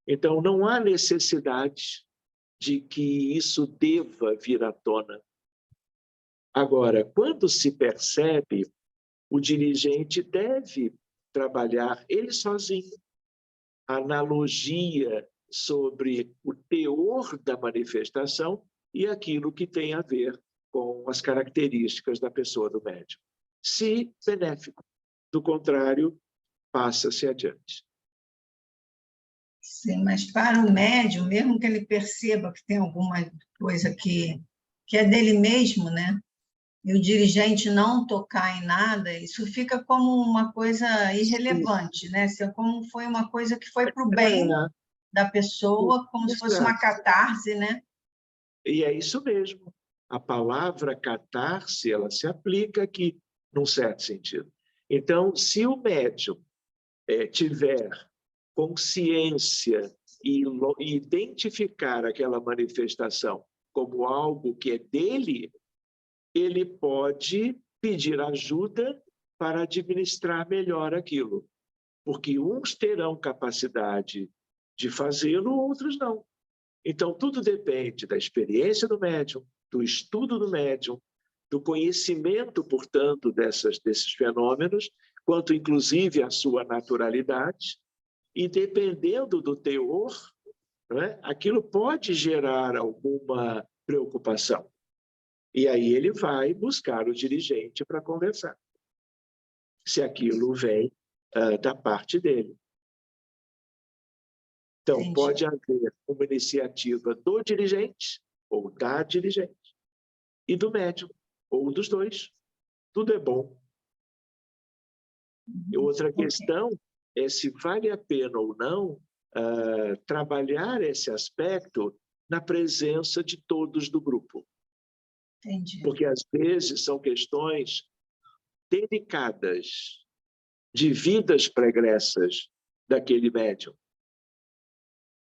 Então, não há necessidade de que isso deva vir à tona. Agora, quando se percebe, o dirigente deve trabalhar ele sozinho. A analogia sobre o teor da manifestação e aquilo que tem a ver com as características da pessoa do médium. Se benéfico. Do contrário, passa-se adiante. Sim, mas para o médium, mesmo que ele perceba que tem alguma coisa que é dele mesmo, né? E o dirigente não tocar em nada, isso fica como uma coisa irrelevante, né? Como foi uma coisa que foi para o bem da pessoa, como se fosse uma catarse, né? E é isso mesmo. A palavra catarse, ela se aplica aqui, num certo sentido. Então, se o médium tiver consciência e identificar aquela manifestação como algo que é dele, ele pode pedir ajuda para administrar melhor aquilo. Porque uns terão capacidade de fazê-lo, outros não. Então, tudo depende da experiência do médium, do estudo do médium, do conhecimento, portanto, desses fenômenos, quanto, inclusive, a sua naturalidade, e dependendo do teor, né, aquilo pode gerar alguma preocupação. E aí ele vai buscar o dirigente para conversar, se aquilo vem da parte dele. Então, Entendi. pode haver uma iniciativa do dirigente ou da dirigente e do médium, ou dos dois. Tudo é bom. E outra questão é se vale a pena ou não trabalhar esse aspecto na presença de todos do grupo. Entendi. Porque, às vezes, são questões delicadas, de vidas pregressas daquele médium.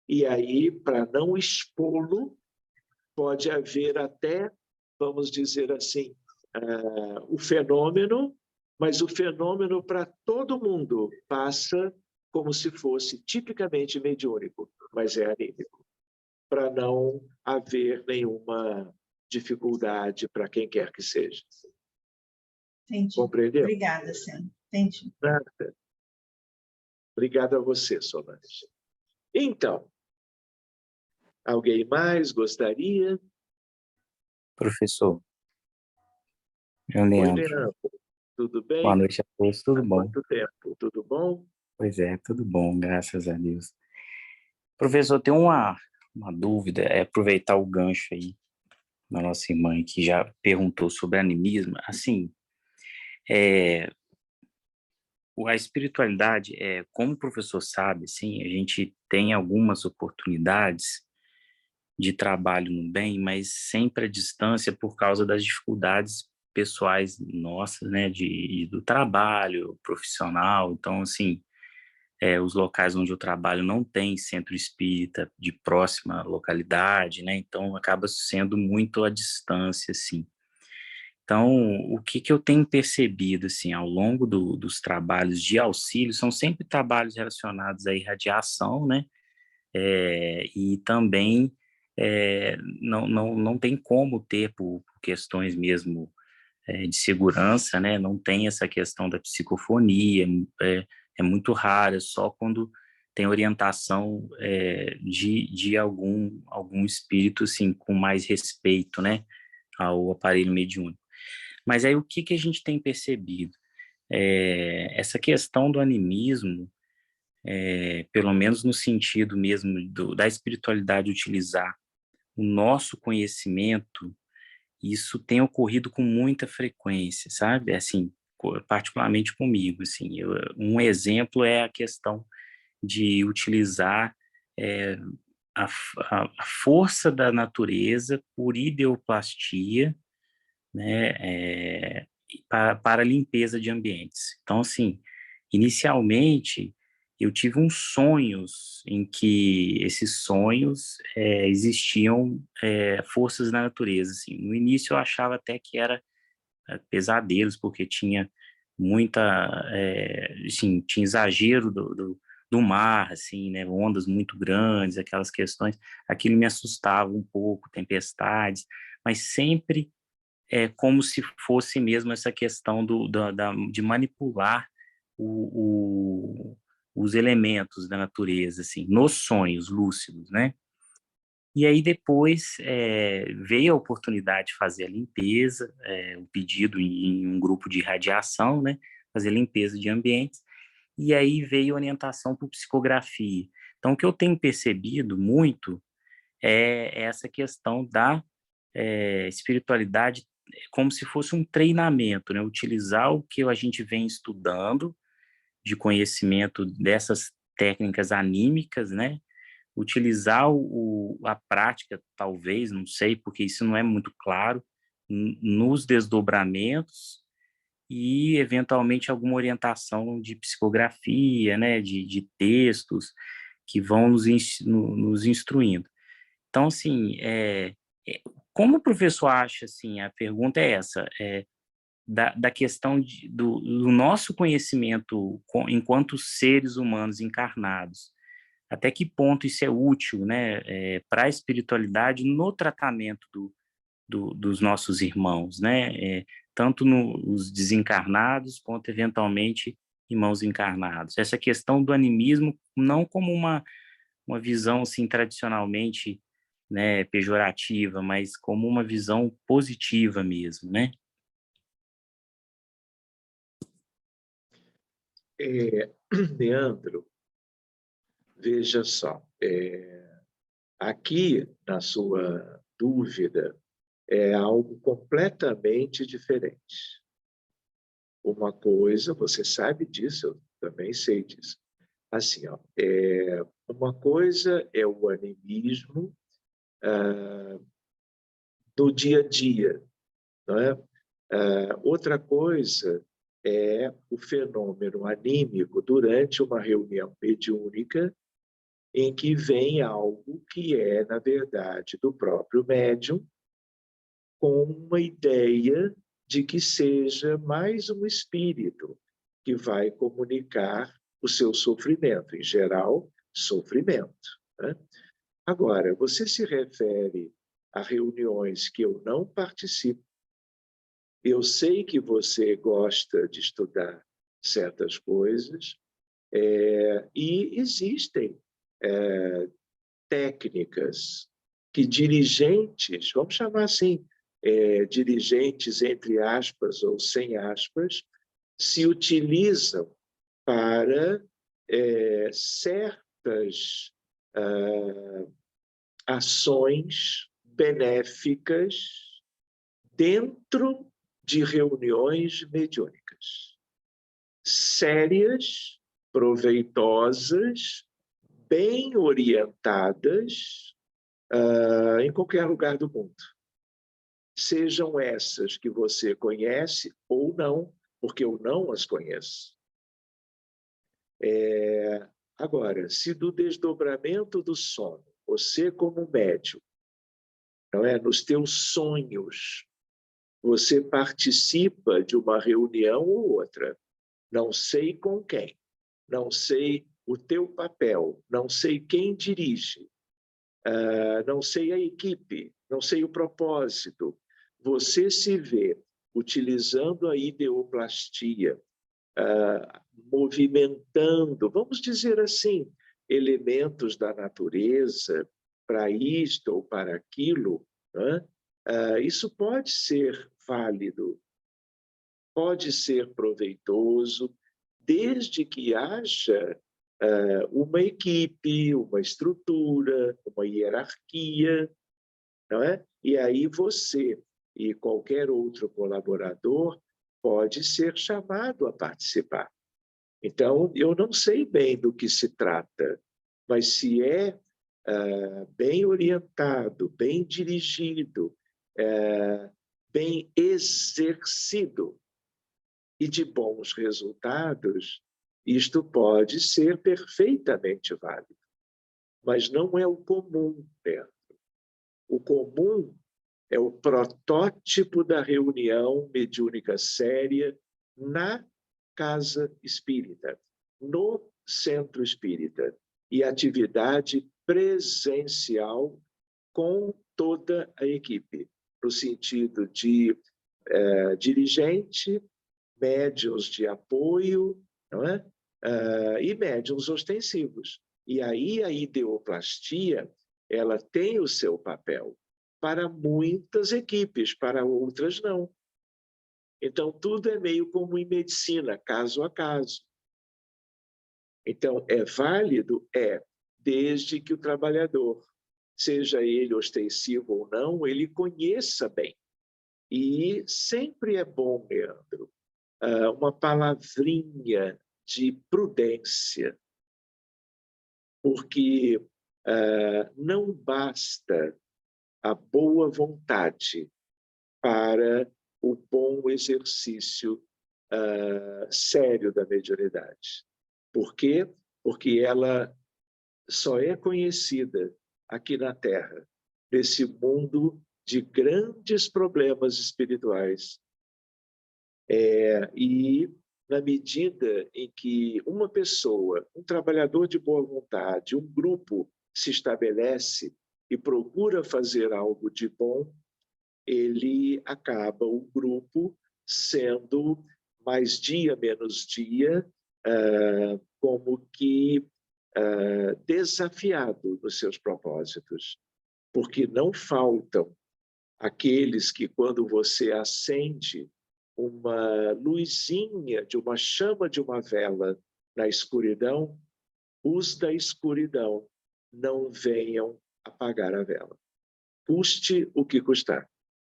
E aí, para não expô-lo, pode haver até, vamos dizer assim, o fenômeno, mas o fenômeno para todo mundo passa como se fosse tipicamente mediúnico, mas é anímico, para não haver nenhuma dificuldade para quem quer que seja. Entendi. Compreendeu? Obrigada, Sandra. Entendi. Nada. Obrigado a você, Solange. Então, alguém mais gostaria? Professor, João Oi, Leandro. Leandro. Tudo bem? Boa noite a todos, tudo Há bom? quanto tempo? Tudo bom? Pois é, tudo bom, graças a Deus. Professor, tem uma dúvida, aproveitar o gancho aí da nossa irmã que já perguntou sobre animismo. Assim, a espiritualidade, como o professor sabe, assim, a gente tem algumas oportunidades de trabalho no bem, mas sempre à distância por causa das dificuldades pessoais nossas, né, do trabalho profissional. Então, assim, os locais onde eu trabalho não tem centro espírita de próxima localidade, né, então acaba sendo muito à distância, assim. Então, o que eu tenho percebido, assim, ao longo dos trabalhos de auxílio, são sempre trabalhos relacionados à irradiação, né, e também não tem como ter, por questões mesmo de segurança, né, não tem essa questão da psicofonia, é muito raro, é só quando tem orientação de algum espírito, assim, com mais respeito, né, ao aparelho mediúnico. Mas aí o que a gente tem percebido? Essa questão do animismo, pelo menos no sentido mesmo da espiritualidade utilizar o nosso conhecimento, isso tem ocorrido com muita frequência, sabe? Assim, particularmente comigo, assim, um exemplo é a questão de utilizar a força da natureza por ideoplastia, né, para a limpeza de ambientes. Então, assim, inicialmente, eu tive uns sonhos em que esses sonhos existiam forças da natureza. Assim. No início, eu achava até que era pesadelos, porque tinha assim, tinha exagero do mar, assim, né, ondas muito grandes, aquelas questões. Aquilo me assustava um pouco, tempestades, mas sempre como se fosse mesmo essa questão de manipular os elementos da natureza, assim, nos sonhos lúcidos, né? E aí depois veio a oportunidade de fazer a limpeza, o pedido em um grupo de radiação, né? Fazer limpeza de ambientes, e aí veio a orientação por psicografia. Então, o que eu tenho percebido muito é essa questão da espiritualidade como se fosse um treinamento, né? Utilizar o que a gente vem estudando de conhecimento dessas técnicas anímicas, né? Utilizar a prática, talvez, não sei, porque isso não é muito claro, nos desdobramentos e, eventualmente, alguma orientação de psicografia, né? De textos que vão nos instruindo. Então, assim, como o professor acha, assim, a pergunta é essa, da questão do nosso conhecimento enquanto seres humanos encarnados, até que ponto isso é útil, né, para a espiritualidade no tratamento dos nossos irmãos, né, tanto nos desencarnados quanto, eventualmente, irmãos encarnados. Essa questão do animismo não como uma visão, assim, tradicionalmente, né, pejorativa, mas como uma visão positiva mesmo, né? Leandro, veja só, aqui na sua dúvida é algo completamente diferente. Uma coisa, você sabe disso, eu também sei disso. Assim, ó, uma coisa é o animismo do dia a dia, não é? Outra coisa é o fenômeno anímico durante uma reunião mediúnica em que vem algo que é, na verdade, do próprio médium, com uma ideia de que seja mais um espírito que vai comunicar o seu sofrimento, em geral, sofrimento. Né? Agora, você se refere a reuniões que eu não participo. Eu sei que você gosta de estudar certas coisas, e existem técnicas que dirigentes, vamos chamar assim, dirigentes entre aspas ou sem aspas, se utilizam para certas ações benéficas dentro de reuniões mediúnicas. sérias, proveitosas, bem orientadas em qualquer lugar do mundo. Sejam essas que você conhece ou não, porque eu não as conheço. Agora, se do desdobramento do sono, você como médium, não é? Nos teus sonhos, você participa de uma reunião ou outra, não sei com quem, não sei o teu papel, não sei quem dirige, não sei a equipe, não sei o propósito. Você se vê utilizando a ideoplastia, movimentando, vamos dizer assim, elementos da natureza para isto ou para aquilo, né? Isso pode ser válido, pode ser proveitoso, desde que haja uma equipe, uma estrutura, uma hierarquia, não é? E aí você e qualquer outro colaborador pode ser chamado a participar. Então, eu não sei bem do que se trata, mas se é bem orientado, bem dirigido, bem exercido e de bons resultados, isto pode ser perfeitamente válido. Mas não é o comum, Pedro. O comum é o protótipo da reunião mediúnica séria na casa espírita, no centro espírita, e atividade presencial com toda a equipe, no sentido de dirigente, médiuns de apoio, não é? E médiuns ostensivos. E aí a ideoplastia, ela tem o seu papel para muitas equipes, para outras não. Então, tudo é meio como em medicina, caso a caso. Então, é válido? Desde que o trabalhador, seja ele ostensivo ou não, ele conheça bem. E sempre é bom, Leandro, uma palavrinha de prudência, porque não basta a boa vontade para o bom exercício sério da mediunidade. Por quê? Porque ela só é conhecida aqui na Terra, nesse mundo de grandes problemas espirituais. E na medida em que uma pessoa, um trabalhador de boa vontade, um grupo se estabelece e procura fazer algo de bom, ele acaba, o grupo, sendo mais dia, menos dia, como que desafiado nos seus propósitos. Porque não faltam aqueles que, quando você acende uma luzinha de uma chama de uma vela na escuridão, os da escuridão não venham apagar a vela. Custe o que custar.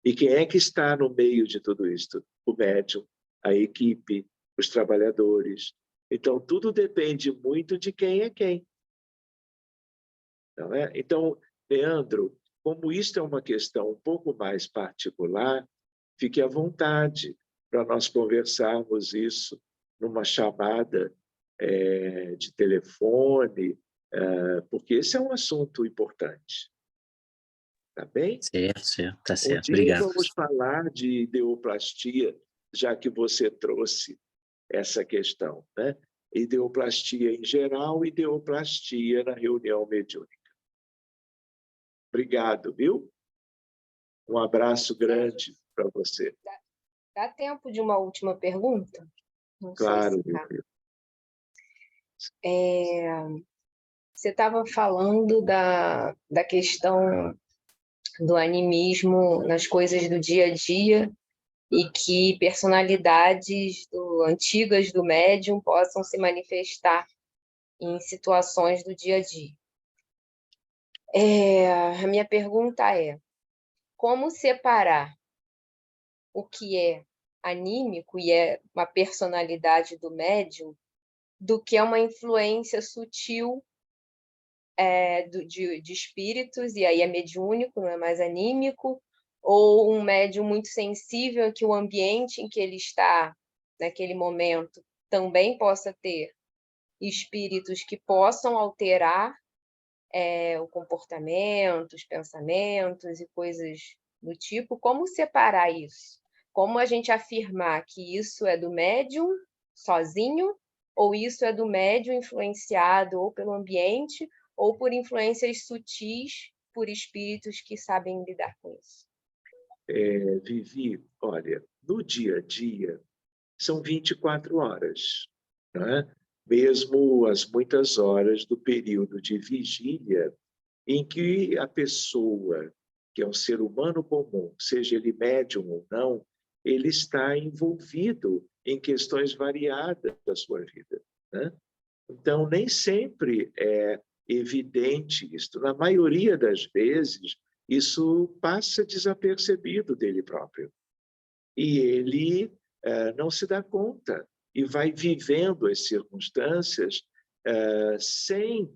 E quem é que está no meio de tudo isto? O médium, a equipe, os trabalhadores. Então, tudo depende muito de quem é quem. Não é? Então, Leandro, como isto é uma questão um pouco mais particular, fique à vontade para nós conversarmos isso numa chamada de telefone, porque esse é um assunto importante. Tá bem? Certo, tá Um certo. dia Obrigado. vamos falar de ideoplastia, já que você trouxe essa questão, né? Ideoplastia em geral, ideoplastia na reunião mediúnica. Obrigado, viu? Um abraço grande para você. Dá tempo de uma última pergunta? Não Claro, sei se meu filho. Você estava falando da questão do animismo nas coisas do dia a dia e que personalidades antigas do médium possam se manifestar em situações do dia a dia. A minha pergunta é: como separar o que é anímico e é uma personalidade do médium, do que é uma influência sutil de espíritos, e aí é mediúnico, não é mais anímico, ou um médium muito sensível a que o ambiente em que ele está, naquele momento, também possa ter espíritos que possam alterar o comportamento, os pensamentos e coisas do tipo. Como separar isso? Como a gente afirmar que isso é do médium sozinho, ou isso é do médium influenciado ou pelo ambiente, ou por influências sutis, por espíritos que sabem lidar com isso? Vivi, olha, no dia a dia, são 24 horas, não é? Mesmo as muitas horas do período de vigília, em que a pessoa, que é um ser humano comum, seja ele médium ou não, ele está envolvido em questões variadas da sua vida, né? Então, nem sempre é evidente isto. Na maioria das vezes, isso passa desapercebido dele próprio. E ele não se dá conta e vai vivendo as circunstâncias sem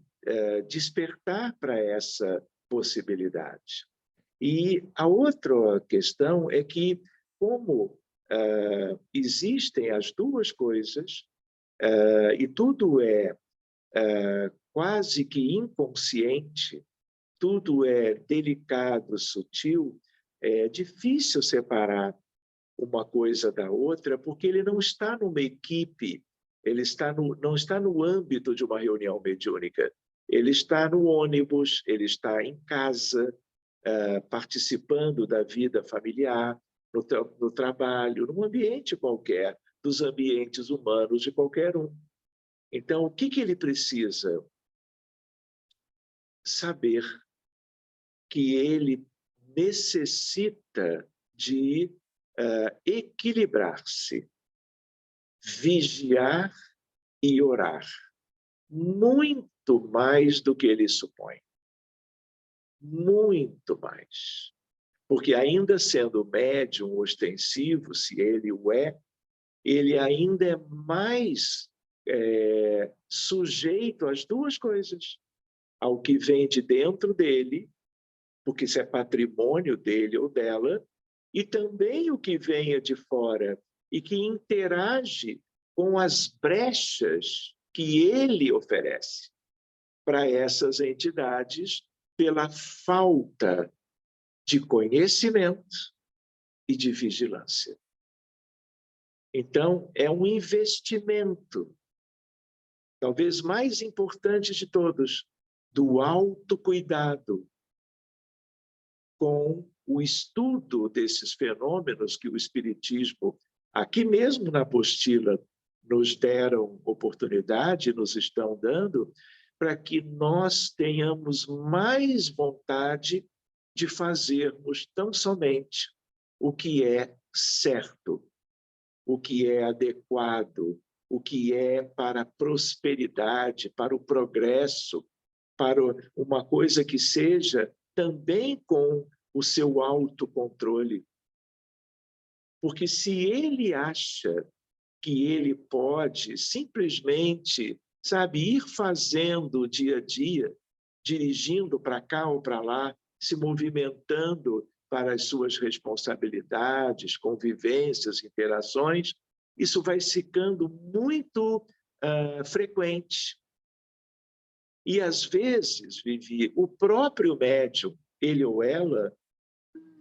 despertar para essa possibilidade. E a outra questão é que, como existem as duas coisas, e tudo é quase que inconsciente, tudo é delicado, sutil, é difícil separar uma coisa da outra, porque ele não está numa equipe, ele não está no âmbito de uma reunião mediúnica. Ele está no ônibus, ele está em casa, participando da vida familiar, no trabalho, num ambiente qualquer, dos ambientes humanos de qualquer um. Então, o que ele precisa? Saber que ele necessita de equilibrar-se, vigiar e orar, muito mais do que ele supõe. Muito mais. Porque ainda sendo médium ostensivo, se ele o é, ele ainda é mais sujeito às duas coisas. Ao que vem de dentro dele, porque isso é patrimônio dele ou dela, e também o que venha de fora e que interage com as brechas que ele oferece para essas entidades pela falta de conhecimento e de vigilância. Então, é um investimento, talvez mais importante de todos, do autocuidado com o estudo desses fenômenos que o Espiritismo, aqui mesmo na apostila, nos deram oportunidade, nos estão dando, para que nós tenhamos mais vontade de fazermos tão somente o que é certo, o que é adequado, o que é para a prosperidade, para o progresso, para uma coisa que seja também com o seu autocontrole. Porque se ele acha que ele pode simplesmente, sabe, ir fazendo dia a dia, dirigindo para cá ou para lá, se movimentando para as suas responsabilidades, convivências, interações, isso vai ficando muito frequente. E, às vezes, Vivi, o próprio médium, ele ou ela,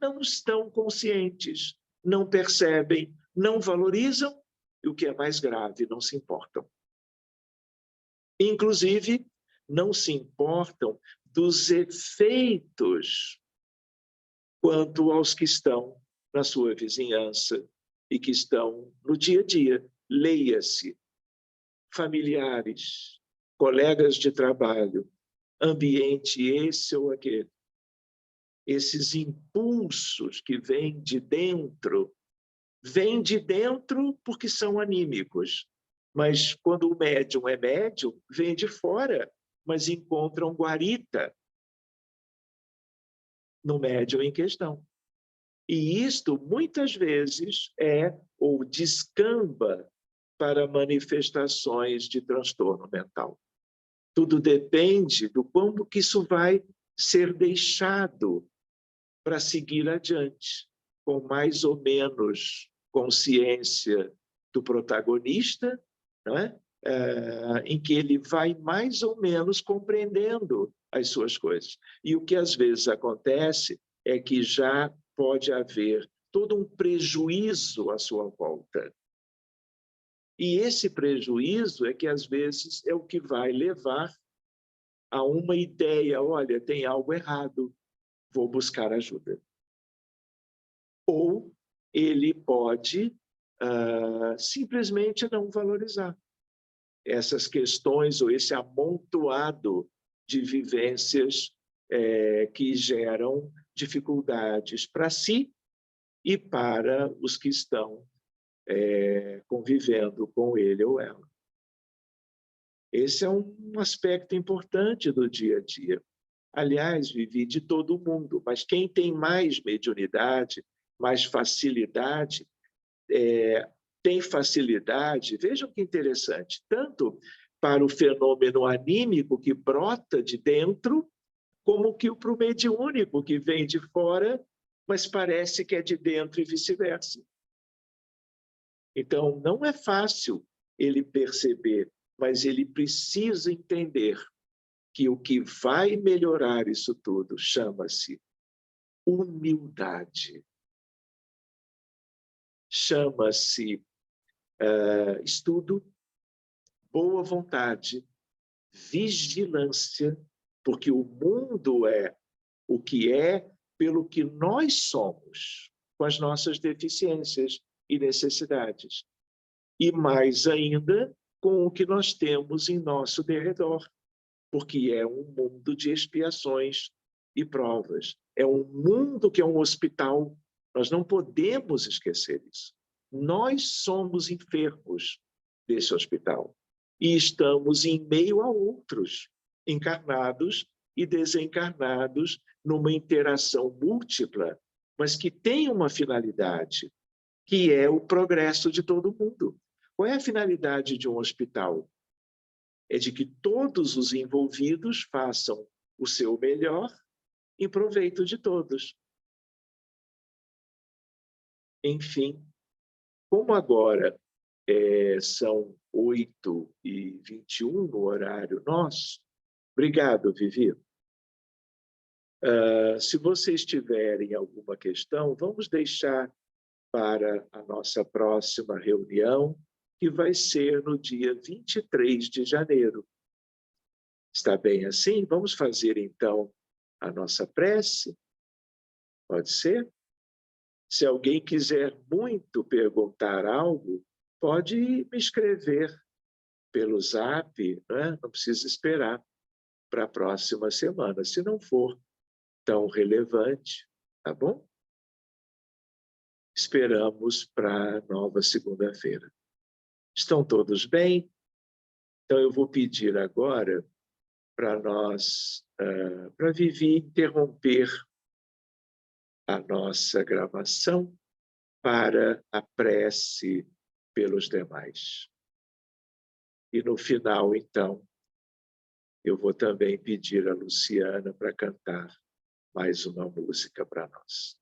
não estão conscientes, não percebem, não valorizam, e o que é mais grave, não se importam. Inclusive, não se importam dos efeitos quanto aos que estão na sua vizinhança e que estão no dia a dia. Leia-se, familiares, colegas de trabalho, ambiente esse ou aquele. Esses impulsos que vêm de dentro porque são anímicos. Mas quando o médium é médium, vem de fora, mas encontram guarita no médium em questão. E isto, muitas vezes, é ou descamba para manifestações de transtorno mental. Tudo depende do como que isso vai ser deixado para seguir adiante, com mais ou menos consciência do protagonista, não é? Em que ele vai mais ou menos compreendendo as suas coisas. E o que às vezes acontece é que já pode haver todo um prejuízo à sua volta. E esse prejuízo é que às vezes é o que vai levar a uma ideia, olha, tem algo errado, vou buscar ajuda. Ou ele pode simplesmente não valorizar essas questões ou esse amontoado de vivências que geram dificuldades para si e para os que estão convivendo com ele ou ela. Esse é um aspecto importante do dia a dia. Aliás, Vivi, de todo mundo, mas quem tem mais mediunidade, mais facilidade, tem facilidade, vejam que interessante, tanto para o fenômeno anímico que brota de dentro, como que para o mediúnico que vem de fora, mas parece que é de dentro e vice-versa. Então, não é fácil ele perceber, mas ele precisa entender que o que vai melhorar isso tudo chama-se humildade. Chama-se estudo, boa vontade, vigilância, porque o mundo é o que é pelo que nós somos, com as nossas deficiências e necessidades. E mais ainda, com o que nós temos em nosso derredor, porque é um mundo de expiações e provas. É um mundo que é um hospital. Nós não podemos esquecer isso. Nós somos enfermos desse hospital e estamos em meio a outros, encarnados e desencarnados, numa interação múltipla, mas que tem uma finalidade, que é o progresso de todo mundo. Qual é a finalidade de um hospital? É de que todos os envolvidos façam o seu melhor em proveito de todos. Enfim, como agora são 8h21 no horário nosso, obrigado, Vivi. Se vocês tiverem alguma questão, vamos deixar para a nossa próxima reunião, que vai ser no dia 23 de janeiro. Está bem assim? Vamos fazer, então, a nossa prece? Pode ser? Se alguém quiser muito perguntar algo, pode me escrever pelo Zap, né? Não precisa esperar para a próxima semana, se não for tão relevante, tá bom? Esperamos para a nova segunda-feira. Estão todos bem? Então, eu vou pedir agora para nós, para Vivi interromper a nossa gravação para a prece pelos demais. E no final, então, eu vou também pedir a Luciana para cantar mais uma música para nós.